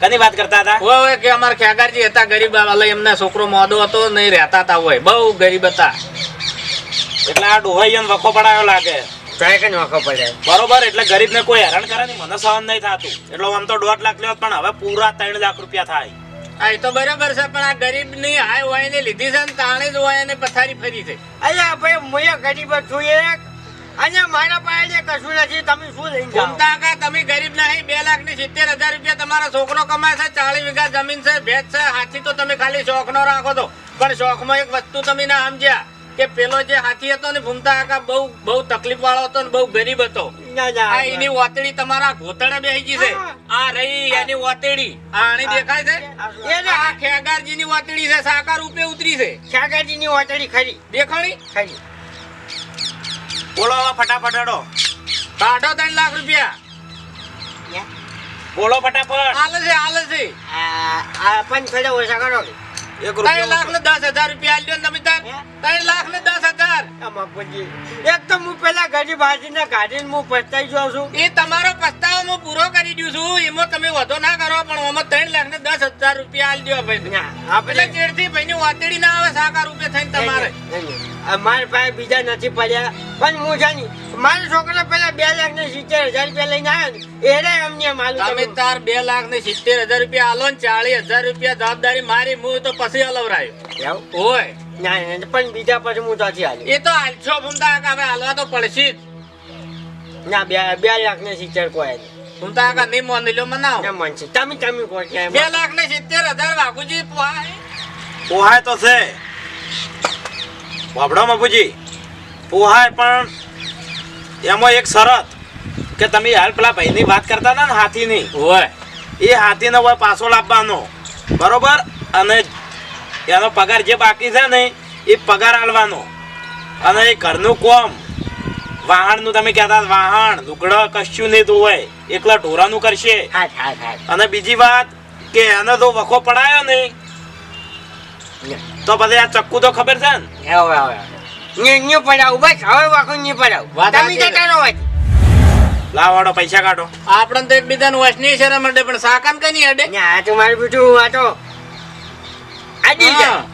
કની વાત કરતા હતા હોય કે અમારા ખેગારજી હતા ગરીબ વાલા એમના છોકરો મોદો હતો નહીં રહેતા હતા હોય બહુ ગરીબ હતા એટલે આ ડોહાઈયન વખો પડાયો લાગે ચાય કઈ નોખો પડે બરોબર એટલે ગરીબ ને કોઈ હેરાન કરે ને મને સહન નહીં થતું એટલે આમ તો 1.5 લાખ લેવો પણ હવે પૂરા 3 લાખ રૂપિયા થાય આ એ તો બરાબર છે પણ આ ગરીબ ની હાય હોય ને લીધી છે ને તાણે જ હોય ને પથારી ફરી છે અલ્યા ભાઈ મુએ ગરીબ જ છું એક અને મારા પાસે કશું નથી તમે શું લઈને જાઓ ઘૂમતા કા તમે ગરીબ નહીં 2,70,000 રૂપિયા તમારા છોકરો કમાય છે 40 વીઘા જમીન છે ભેજ છે હાથી તો તમે ખાલી શોખ નો રાખો તો પણ શોખમાં એક વસ્તુ તમે ના સમજ્યા કે પેલો જે હાથી હતો ને ભૂમતા કાકા બહુ તકલીફ વાળો હતો ને બહુ ગરીબ હતો આ એની વાતડી તમારા ઘોતળે બેહી ગઈ છે આ રહી એની વાતડી આ આણી દેખાય છે એને આ ખેગારજી ની વાતડી છે સાકાર રૂપે ઉતરી છે શાકાજી ની વાતડી ખરી દેખાણી ખરી બોલો હવે ફટાફટ હેડો કાઢો 3 લાખ રૂપિયા બોલો ફટાફટ હાલે છે આ પણ થોડા ઓછા કરો કે 1 3 લાખ રૂપિયા ને 10,000 રૂપિયા આલ્યો ને તમે તાર 3 લાખ ને 10,000 આમાં પછી એક તો હું પેલા ગરીબ હાથીને કાઢીને હું પસ્તાઈ જાઉં છું એ તમારો પસ્તાવો હું પૂરો કરી દઉં છું એમાં તમે વધો ના કરો પણ આમાં 3 લાખ ને 10,000 રૂપિયા આલજો ભાઈ ના, આપણે ચેડથી ભાઈની વાતડી ના આવે સાકાર રૂપે થઈને તમારે મારા પાસે બીજા નથી પડ્યા પણ હું જાણી મારો છોકરો પેલા 2,70,000 રૂપિયા લઈને આવ્યો ને એને અમને માલુમ તમે તાર 2,70,000 રૂપિયા આલો ને 40,000 રૂપિયા જવાબદારી મારી હું તો પછી અલવરાયો હોય ના પણ બીજા પછી હું ત્યાંથી આવ્યો એ તો હાલશો ભૂમતા કાકા હવે હાલવા તો પડશે જ ના 2,70,000 કોઈ નહીં ભૂમતા કાકા નહીં મોની લો મનાવો ના મન છે તમે કહો કે 2,70,000 વાઘુજી પોહાય પોહાય તો છે બાબડો બાપુજી પોહાય પણ એમાં એક શરત કે તમે હાલ પેલા ભાઈની વાત કરતા હતા ને હાથીની હોય એ હાથીને હવે પાછો લાવવાનો બરોબર અને એનો પગાર જે બાકી છે ને એ પગાર આલવાનો અને એ ઘરનું કોમ વાહણનું તમે કહેતા વાહણ લુગડો કશું નહીં ધોવાય એકલા ઢોરાનું કરશે હા અને બીજી વાત કે એને તો વખો પડાયો ને તો પછી આ ચક્કુ તો ખબર છે ને હવે પડાવું બસ હવે વાખું નહીં પડાવું વાત તમે સાચી. જતા રહો વાંચી. લાવાડો પૈસા કાઢો આપણને તો એકબીજાનું વસની શરમ અડે પણ સાકાન કઈ નહીં અડે ના આ તો મારું બેટું આ તો આજી હા.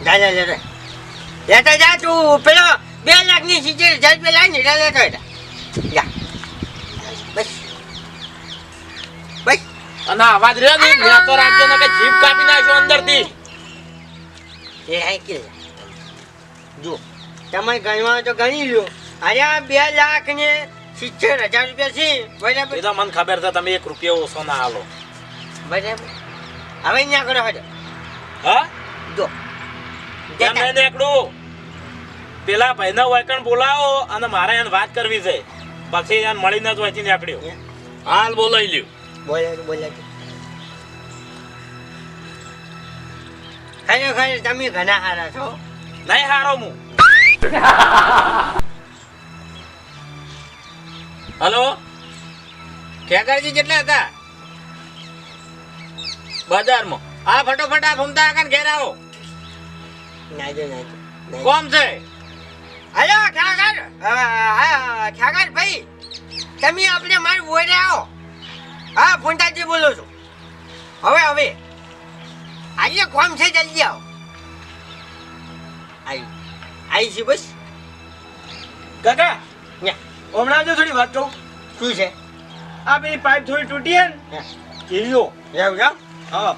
લેતા જા તું પેલો 2,70,000 રૂપિયા લાવીને લેતો હતા જા બસ બસ અને અવાજ રહ્યો ને મેં તો રાખજો ને કે જીભ કાપી નાખ્યો અંદરથી એ હાઈ કે જો તમે ગણવા તો ગણી લો અરે આ 2,70,000 રૂપિયા છે બરાબર એ તો મને ખબર છે તમે 1 રૂપિયો ઓછો ના આલો બરાબર હવે ના કરો હજો હા જો કેમ નહીં નીકળું પેલા ભાઈને વાયકણ બોલાવો અને મારે એને વાત કરવી છે પછી એને મળીને જ વાંચી નીકળ્યો હાલ બોલાઈ લ્યો બોલે ખરેખર તમે ઘણા સારા છો નહીં હારો હું હલો ખેગારજી કેટલા હતા બજારમાં આ ફટોફટ આ ફૂમતા કાકા ઘેર આવો નાજો કોમ છે હલો ખ્યાગર ભાઈ તમે આપણે મારું બોલે આવો હા ફૂંટાજી બોલો છું હવે આજે કોમ છે જલ્દી આવો આવી છે બસ કાકા ન્યા. હમણાં જો થોડી વાત કહું શું છે આ પેલી પાઇપ થોડી તૂટી હે ને કીયો એવું છે હા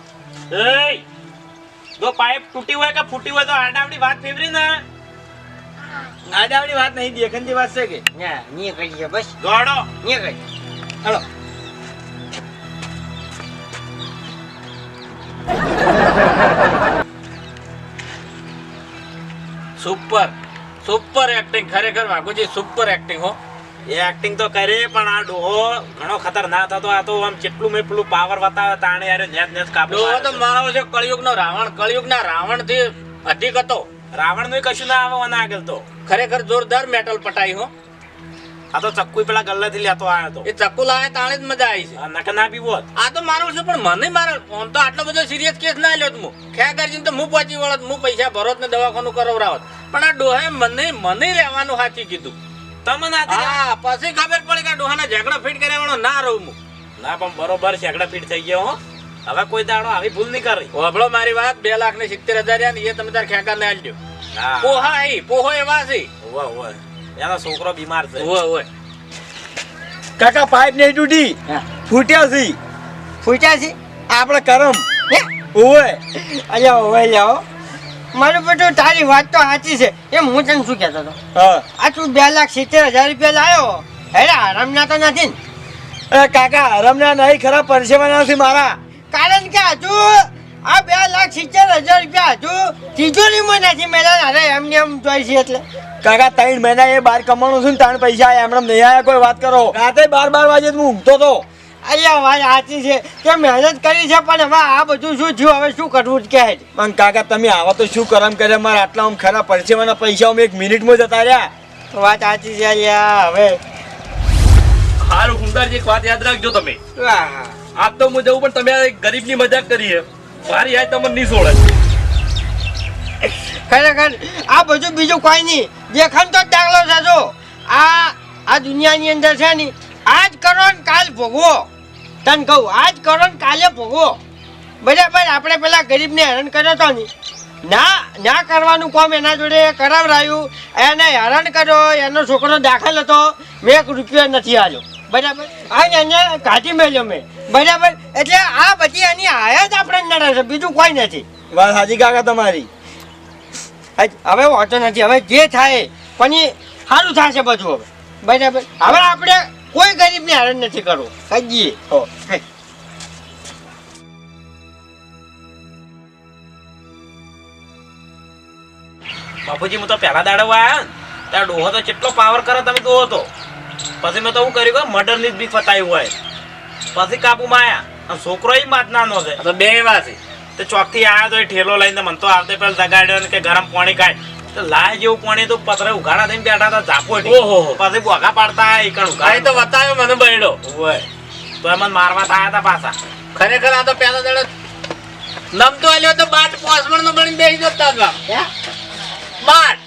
એ જો પાઇપ તૂટી હોય કે ફૂટી હોય તો આડાવડી વાત ફેવરી ને આડાવડી વાત નહીં દેખનની વાત છે કે ના નહીં કરી છે બસ ગોડો નહીં કરી હલો સુપર સુપર એક્ટિંગ, ખરેખર વાઘુજી સુપર એક્ટિંગ હો. એ એક્ટિંગ તો કરે પણ આ ડોહો ઘણો ખતરનાક હતો. આ તો આમ જેટલું મેં પેલું પાવર બતાવે તાણે યાર નેસ નેસ કાપો. ડોહો તો મારો છે કળિયુગનો રાવણ, કળિયુગના રાવણથી અધિક હતો. રાવણ નું કશું ના આવે આના આગળ તો. ખરેખર જોરદાર મેટલ પટાઈ હો. આ તો ચક્કુ પેલા ગલ્લાથી લેતો આવ્યો હતો. એ ચક્કુ લાવે તાણે જ મજા આવી છે. આ નક ના પીવો હોત. આ તો મારો છે પણ મને મારો આમ તો આટલો બધો સિરિયસ કેસ ના લ્યો હું ખેગારજી તો હું પહોંચી વળત, હું પૈસા ભરોત ને દવાખાનું કરાવરાવત, પણ આ ડોહે મને રહેવાનું સાચી કીધું. તમને હા પછી ખબર પડી કે ડોહાના ઝઘડા ફીટ કર્યા ના રહું હું. ના પણ બરોબર શેકડા ફીટ થઈ ગયો હો. હવે કોઈ દાડો આવી ભૂલ નહીં કરી. હોભળો મારી વાત, 2,70,000 ને એ તમે તાર ખેગાર ને આલજો. હા પોહા એ પોહો એવા છે. ઓવે ઓવે એનો છોકરો બીમાર છે. ઓય ઓય કાકા પાઇપ નહીં તૂટી, ફૂટ્યા છે. ફૂટ્યા છે આપણે કરમ. ઓય અલ્યા ઓય લ્યાઓ મારું બેટું, તારી વાત તો સાચી છે. એમ હું તને શું કહેતો હતો, આ તું 2,70,000 રૂપિયા લાયો, હેરે આરામના તો નથી ને? કાકા આરામના નહીં, ખરા પરસેવાના છે મારા. કારણ કે હજુ આ 2,70,000 રૂપિયા હજુ તિજોરીમાં નથી મેળા. અરે એમને એમ જોઈ છે એટલે કાકા 3 મહિના એ બહાર કમાવાનું છું ને 3 પૈસા એમણે નહીં આવ્યા. કોઈ વાત કરો, રાતે 12 વાગે હું ઊંઘતો હતો. અહીંયા વાત સાચી છે કે મહેનત કરી છે, પણ હવે આ બધું શું થયું, હવે શું કરવું કે પણ કાકા તમે આવા તો શું કરમ કરે, મારા આટલા આમ ખરા પરસેવાના પૈસા અમે 1 મિનિટમાં જતા રહ્યા. વાત સાચી છે અલ્યા. હવે હારું ફૂમતાજી, એક વાત યાદ રાખજો તમે. આજ તો હું જવું પણ તમે આ ગરીબની મજાક કરી છે. મારી યાદ તમને નહીં છોડે. ખરેખર આ બધું બીજું કોઈ નહીં, દેખાણ તો દાખલો છે. જો આ દુનિયાની અંદર છે ને, આજ કરો ને કાલ ભોગવો. તને કહું, આજ કરો ને કાલે ભોગવો. બરાબર, આપણે પેલા ગરીબને હેરાન કર્યો તો ને, ના કરવાનું કામ એના જોડે કરાવરાયું, એને હેરાન કર્યો, એનો છોકરો દાખલ હતો, મેં 1 રૂપિયો નથી આલ્યો. બરાબર, આ એને કાઢી મેલ્યો મેં. બરાબર, એટલે આ બધી એની આયા જ આપણે નડે છે, બીજું કોઈ નથી. વાત સાચી કાકા તમારી. હવે વાંચો નથી, હવે જે થાય પણ એ સારું થશે બધું. હવે બરાબર, હવે આપણે કોઈ ગરીબને હેરાન નથી કરવું. કહીએ બાપુજી, હું તો પહેલા દાડો આવ્યા ને ત્યાં ડોહો તો કેટલો પાવર કરે તમે જોવો તો. પછી મેં તો હું કર્યું કે મર્ડર ની જ બીક ફતાયું હોય. પછી કાબુમાં આવ્યા અને છોકરો એ માતનાનો છે. તો બે એવા છે. તે ચોક થી આવ્યો તો એ ઠેલો લઈને મને તો આવતે પેલા જગાડ્યો ને કે ગરમ પાણી કાઢ. તો લાય જેવું પાણી તો પતરે ઉઘાડા થઈને બેઠા હતા ઝાપો. ઓહો. પછી બોગા પાડતા એકણ આ તો બતાવ્યો મને બહેડો. હોય તો એ મને મારવા થયા હતા પાછા. ખરેખર આ તો પહેલા દડે નમતો આલ્યો તો બાટ પોસમણ નો બની બેસી જતા હતા. બાટ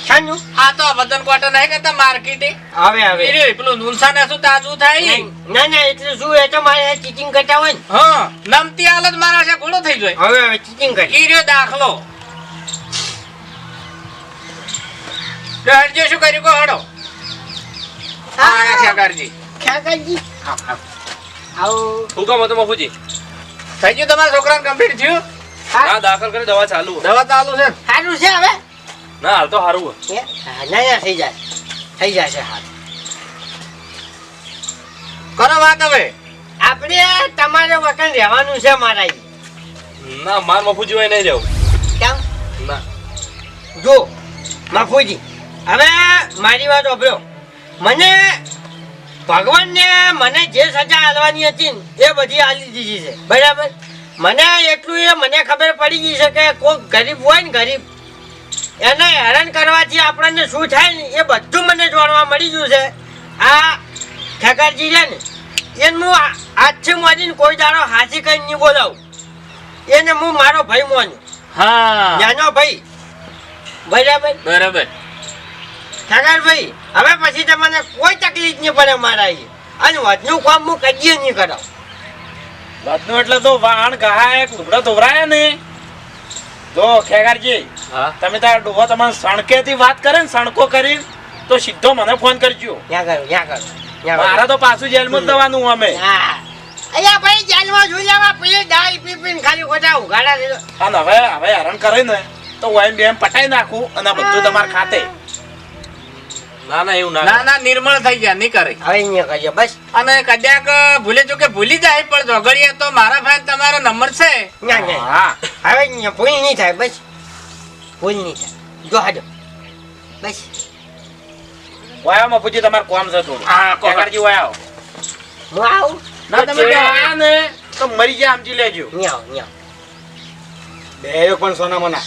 શાનું? આ તો વજન કોટા નહીં કરતા માર્કેટિંગ. હવે પેલું નુનસાને શું તાજું થાય. ના એટલે શું, એ તો મારે ચીટિંગ કરતા હોય ને. હા, નમતી હાલત મારા છે ઘોડો થઈ જાય. હવે ચીટિંગ કરી ઈ રહ્યો દાખલો. હરજી શું કર્યું કો હડો. હા ખેગારજી. કાકાજી આવો. શું કામ હતું બાપુજી? થઈ ગયું તમારા છોકરાને કમ્પ્લીટ થયું? હા, દાખલ કરી દવા ચાલુ. દવા ચાલુ છે. સારું છે હવે. ના, હાલ તો સારું. ના થઈ જશે હાલ. કરો વાત હવે. આપણે તમારે વતન રહેવાનું છે મારા. ના, માર બાપુજી હોય નહીં રહેવું. કેમ? ના. જો બાપુજી, હવે મારી વાત સાંભળો. ભગવાનને મને જે સજા આલવાની હતી ને એ બધી આલી દીધી છે. બરાબર, મને એટલું એ મને ખબર પડી ગઈ છે કે કોઈ ગરીબ હોય ને, ગરીબ એને હેરાન કરવાથી આપણને શું થાય ને એ બધું મને જાણવા મળી ગયું છે. આ ખેગારજી છે ને, એને હું આજથી મોજીને કોઈ દાડો હાથી કઈ નહીં બોલાવું. એને હું મારો ભાઈ માનું. હા, નાનો ભાઈ. બરાબર બરાબર. ખેગારભાઈ, હવે પછી તમને કોઈ તકલીફ નહીં પડે મારા. અને વધનું કામ હું કદીએ નહીં કરાવ. બધું એટલે તો વાહણ ગહાય લુગડા ધોવરાય ને. જો ખેગારજી, હા, તમે તાર ડોહો તમારે સણકેથી વાત કરે ને, સણકો કરી તો સીધો મને ફોન કરજો. ત્યાં કરો. મારા તો પાછું જેલમાં જ દવાનું અમે. અહીંયા ભાઈ જેલમાં જોઈ લેવા, પેલી દાળ પીપીને ખાલી ખોટા ઉઘાડા દીધો. અને હવે હેરાન કરે ને તો હું એમ બેમ પટાઈ નાખું અને આ બધું તમારે ખાતે. ના ના એવું ના ના ના નિર્મળ થઈ ગયા નહીં કરે હવે અહીંયા કરીએ બસ. અને કદાચ ભૂલે ચૂકે ભૂલી જાય પણ ઝઘડીએ તો મારા ભાઈ તમારો નંબર છે ના ના હા હવે અહીંયા ભૂલ નહીં થાય બસ. ભૂલ નહીં થાય. જો હાજો બસ. વાયા મફુજી તમારે કોમ છે થોડું હા, કોમ. ખેગારજી વાયા આવો. હું આવું. ના તમે જે જાઓ. આયા ને તો મરી જાય સમજી લેજો નહીં આવું નહીં આવું. બે પણ સોના મના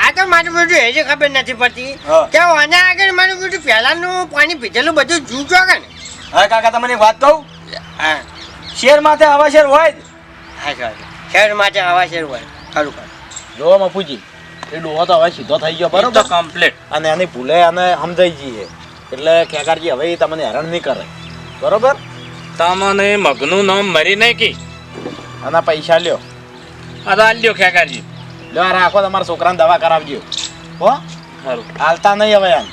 આ તો મારું બધું હજી ખબર નથી પડતી હા. કે આના આગળ મારું બધું પહેલાનું પાણી પીધેલું બધું જૂજો કે ને. હવે કાકા તમને એક વાત કહું હા શેર માથે આવા શેર હોય જ. હા સારું. શહેર માટે આવા શહેર હોય ખરું ખરું. જો મફુજી એ ડોહો તો હવે સીધો થઈ ગયો બરોબર કમ્પ્લીટ અને એની ભૂલે અને સમજાઈ જઈએ એટલે ખેગારજી હવે ઈ તમને હેરાન નહીં કરે બરોબર. તમને મગનું નામ મરી નહીં કી અને પૈસા લ્યો આ તો આલ્યો ખેકાજી લ્યો આ રાખો તમારા છોકરાને દવા કરાવજો હો સારું હાલતા નહીં હવે એમ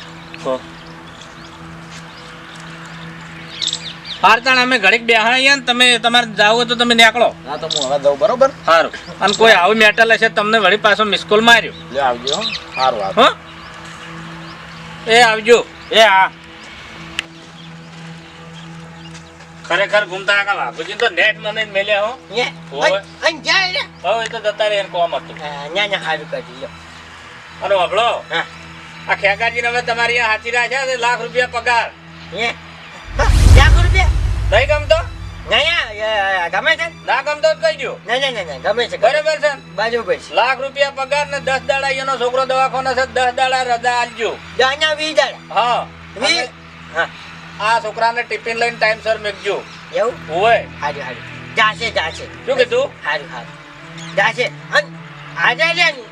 હારતાણ અમે ઘડીક બેહાઈએ ને તમે તમારે જાવ હોય તો તમે નીકળો ના તો હું હવે દઉં બરોબર. સારું અને કોઈ આવું મેટલ હશે તમને વળી પાછો મિસ કોલ માર્યો લ્યો આવજો હો. સારું આવજો. હો એ આવજો એ હા ખરેખર ઘૂમતા આખા બાપુજી તો નેટ મને જ મેલ્યા હો ને ઓવે. અહીં જાય ને. હવે એ તો જતા રહે એને કોમ હતું ના ના સારું કરી લો. અને વાપડો હા આ ખેકાજીને હવે તમારી અહીંયા હાથી રાખ્યા છે ₹1,00,000 પગાર ને લાખ રૂપિયા નહીં ગમતો ના ગમે છે. ના ગમતો જ કહી દો ના ના ના ગમે છે બરાબર છે બરાબર છે. ₹1,00,000 પગાર ને 10 દાડા એનો છોકરો દવાખાનો છે 10 દાડા રજા આલજો દાના 20 દાડા હા 20. હા આ છોકરાને ટિફિન લઈને ટાઈમસર મેકજો એવું ઓય હારું હારું જાશે જાશે શું કીધું હારું હારું જાશે અને આજે છે ને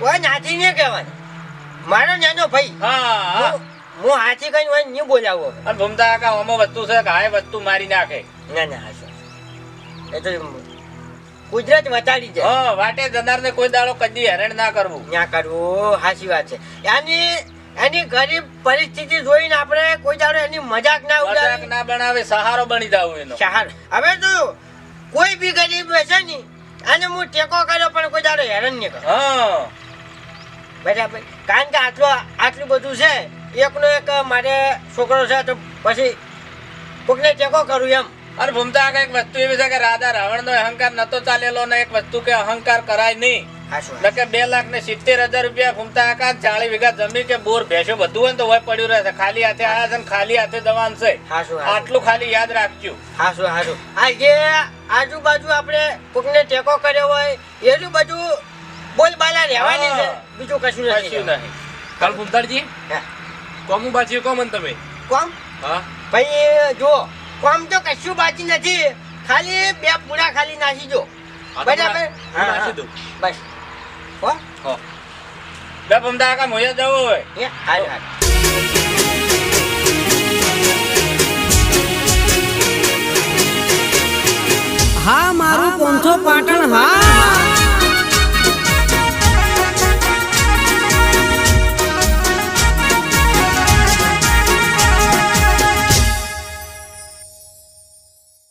કોઈ નાથી નહીં કહેવાનું મારો નાનો ભાઈ હા હા હું હાથી કઈ હોય નહીં બોલાવો હવે. અને ભૂમતા કાકા ઓમો વસ્તુ છે કે આ વસ્તુ મારી નાખે ના ના હાચું. એ તો કુદરત વટાડી જાય. હા વાટે જનારને કોઈ દાડો કદી હેરાન ના કરવું ના કરવું સાચી વાત છે. એની ગરીબ પરિસ્થિતિ જોઈને આપણે કોઈ દાડો એની મજાક ના મજાક ઉડાવી. ના બનાવે સહારો બની જાવ એનો શહાર હવે તો કોઈ બી ગરીબ હશે ને અને હું ટેકો કર્યો પણ કોઈ દાડો હેરાન નહીં કરે. હા બરાબર. કારણ કે આટલું બધું છે એકનો એક મારે છોકરો છે તો પછી કોકને ટેકો કરું એમ. અને ભૂમતા કાકા એક વસ્તુ એવી છે કે રાધા રાવણ નો અહંકાર નતો ચાલેલો ને એક વસ્તુ કે અહંકાર કરાય નહીં હાચું. એટલે કે ₹2,70,000 ભૂમતા કાકા 40 વીઘા જમીન કે બોર ભેંસો બધું હોય ને તો હોય પડ્યું રહે છે ખાલી હાથે આયા છે ને ખાલી હાથે દવાન છે હાચું, હાચું. આટલું ખાલી યાદ રાખજો હાચું હાચું. આ જે આજુબાજુ આપણે કોકને ટેકો કર્યો હોય એટલું બધું બોલબાલા રહેવાની છે. હા. બીજું કશું કશું નથી. નહીં કાલ ભૂમતાજી હા. કોમું બાજી કોમન તમે કોમ હા ભાઈ જો કોમ તો કશું બાકી નથી ખાલી 2 પૂરા ખાલી નાસી જો બરાબર. હા, નાસી દઉં. બસ હો બે ભૂમતા કાકા મોયા જવું હોય એ હારું હારું.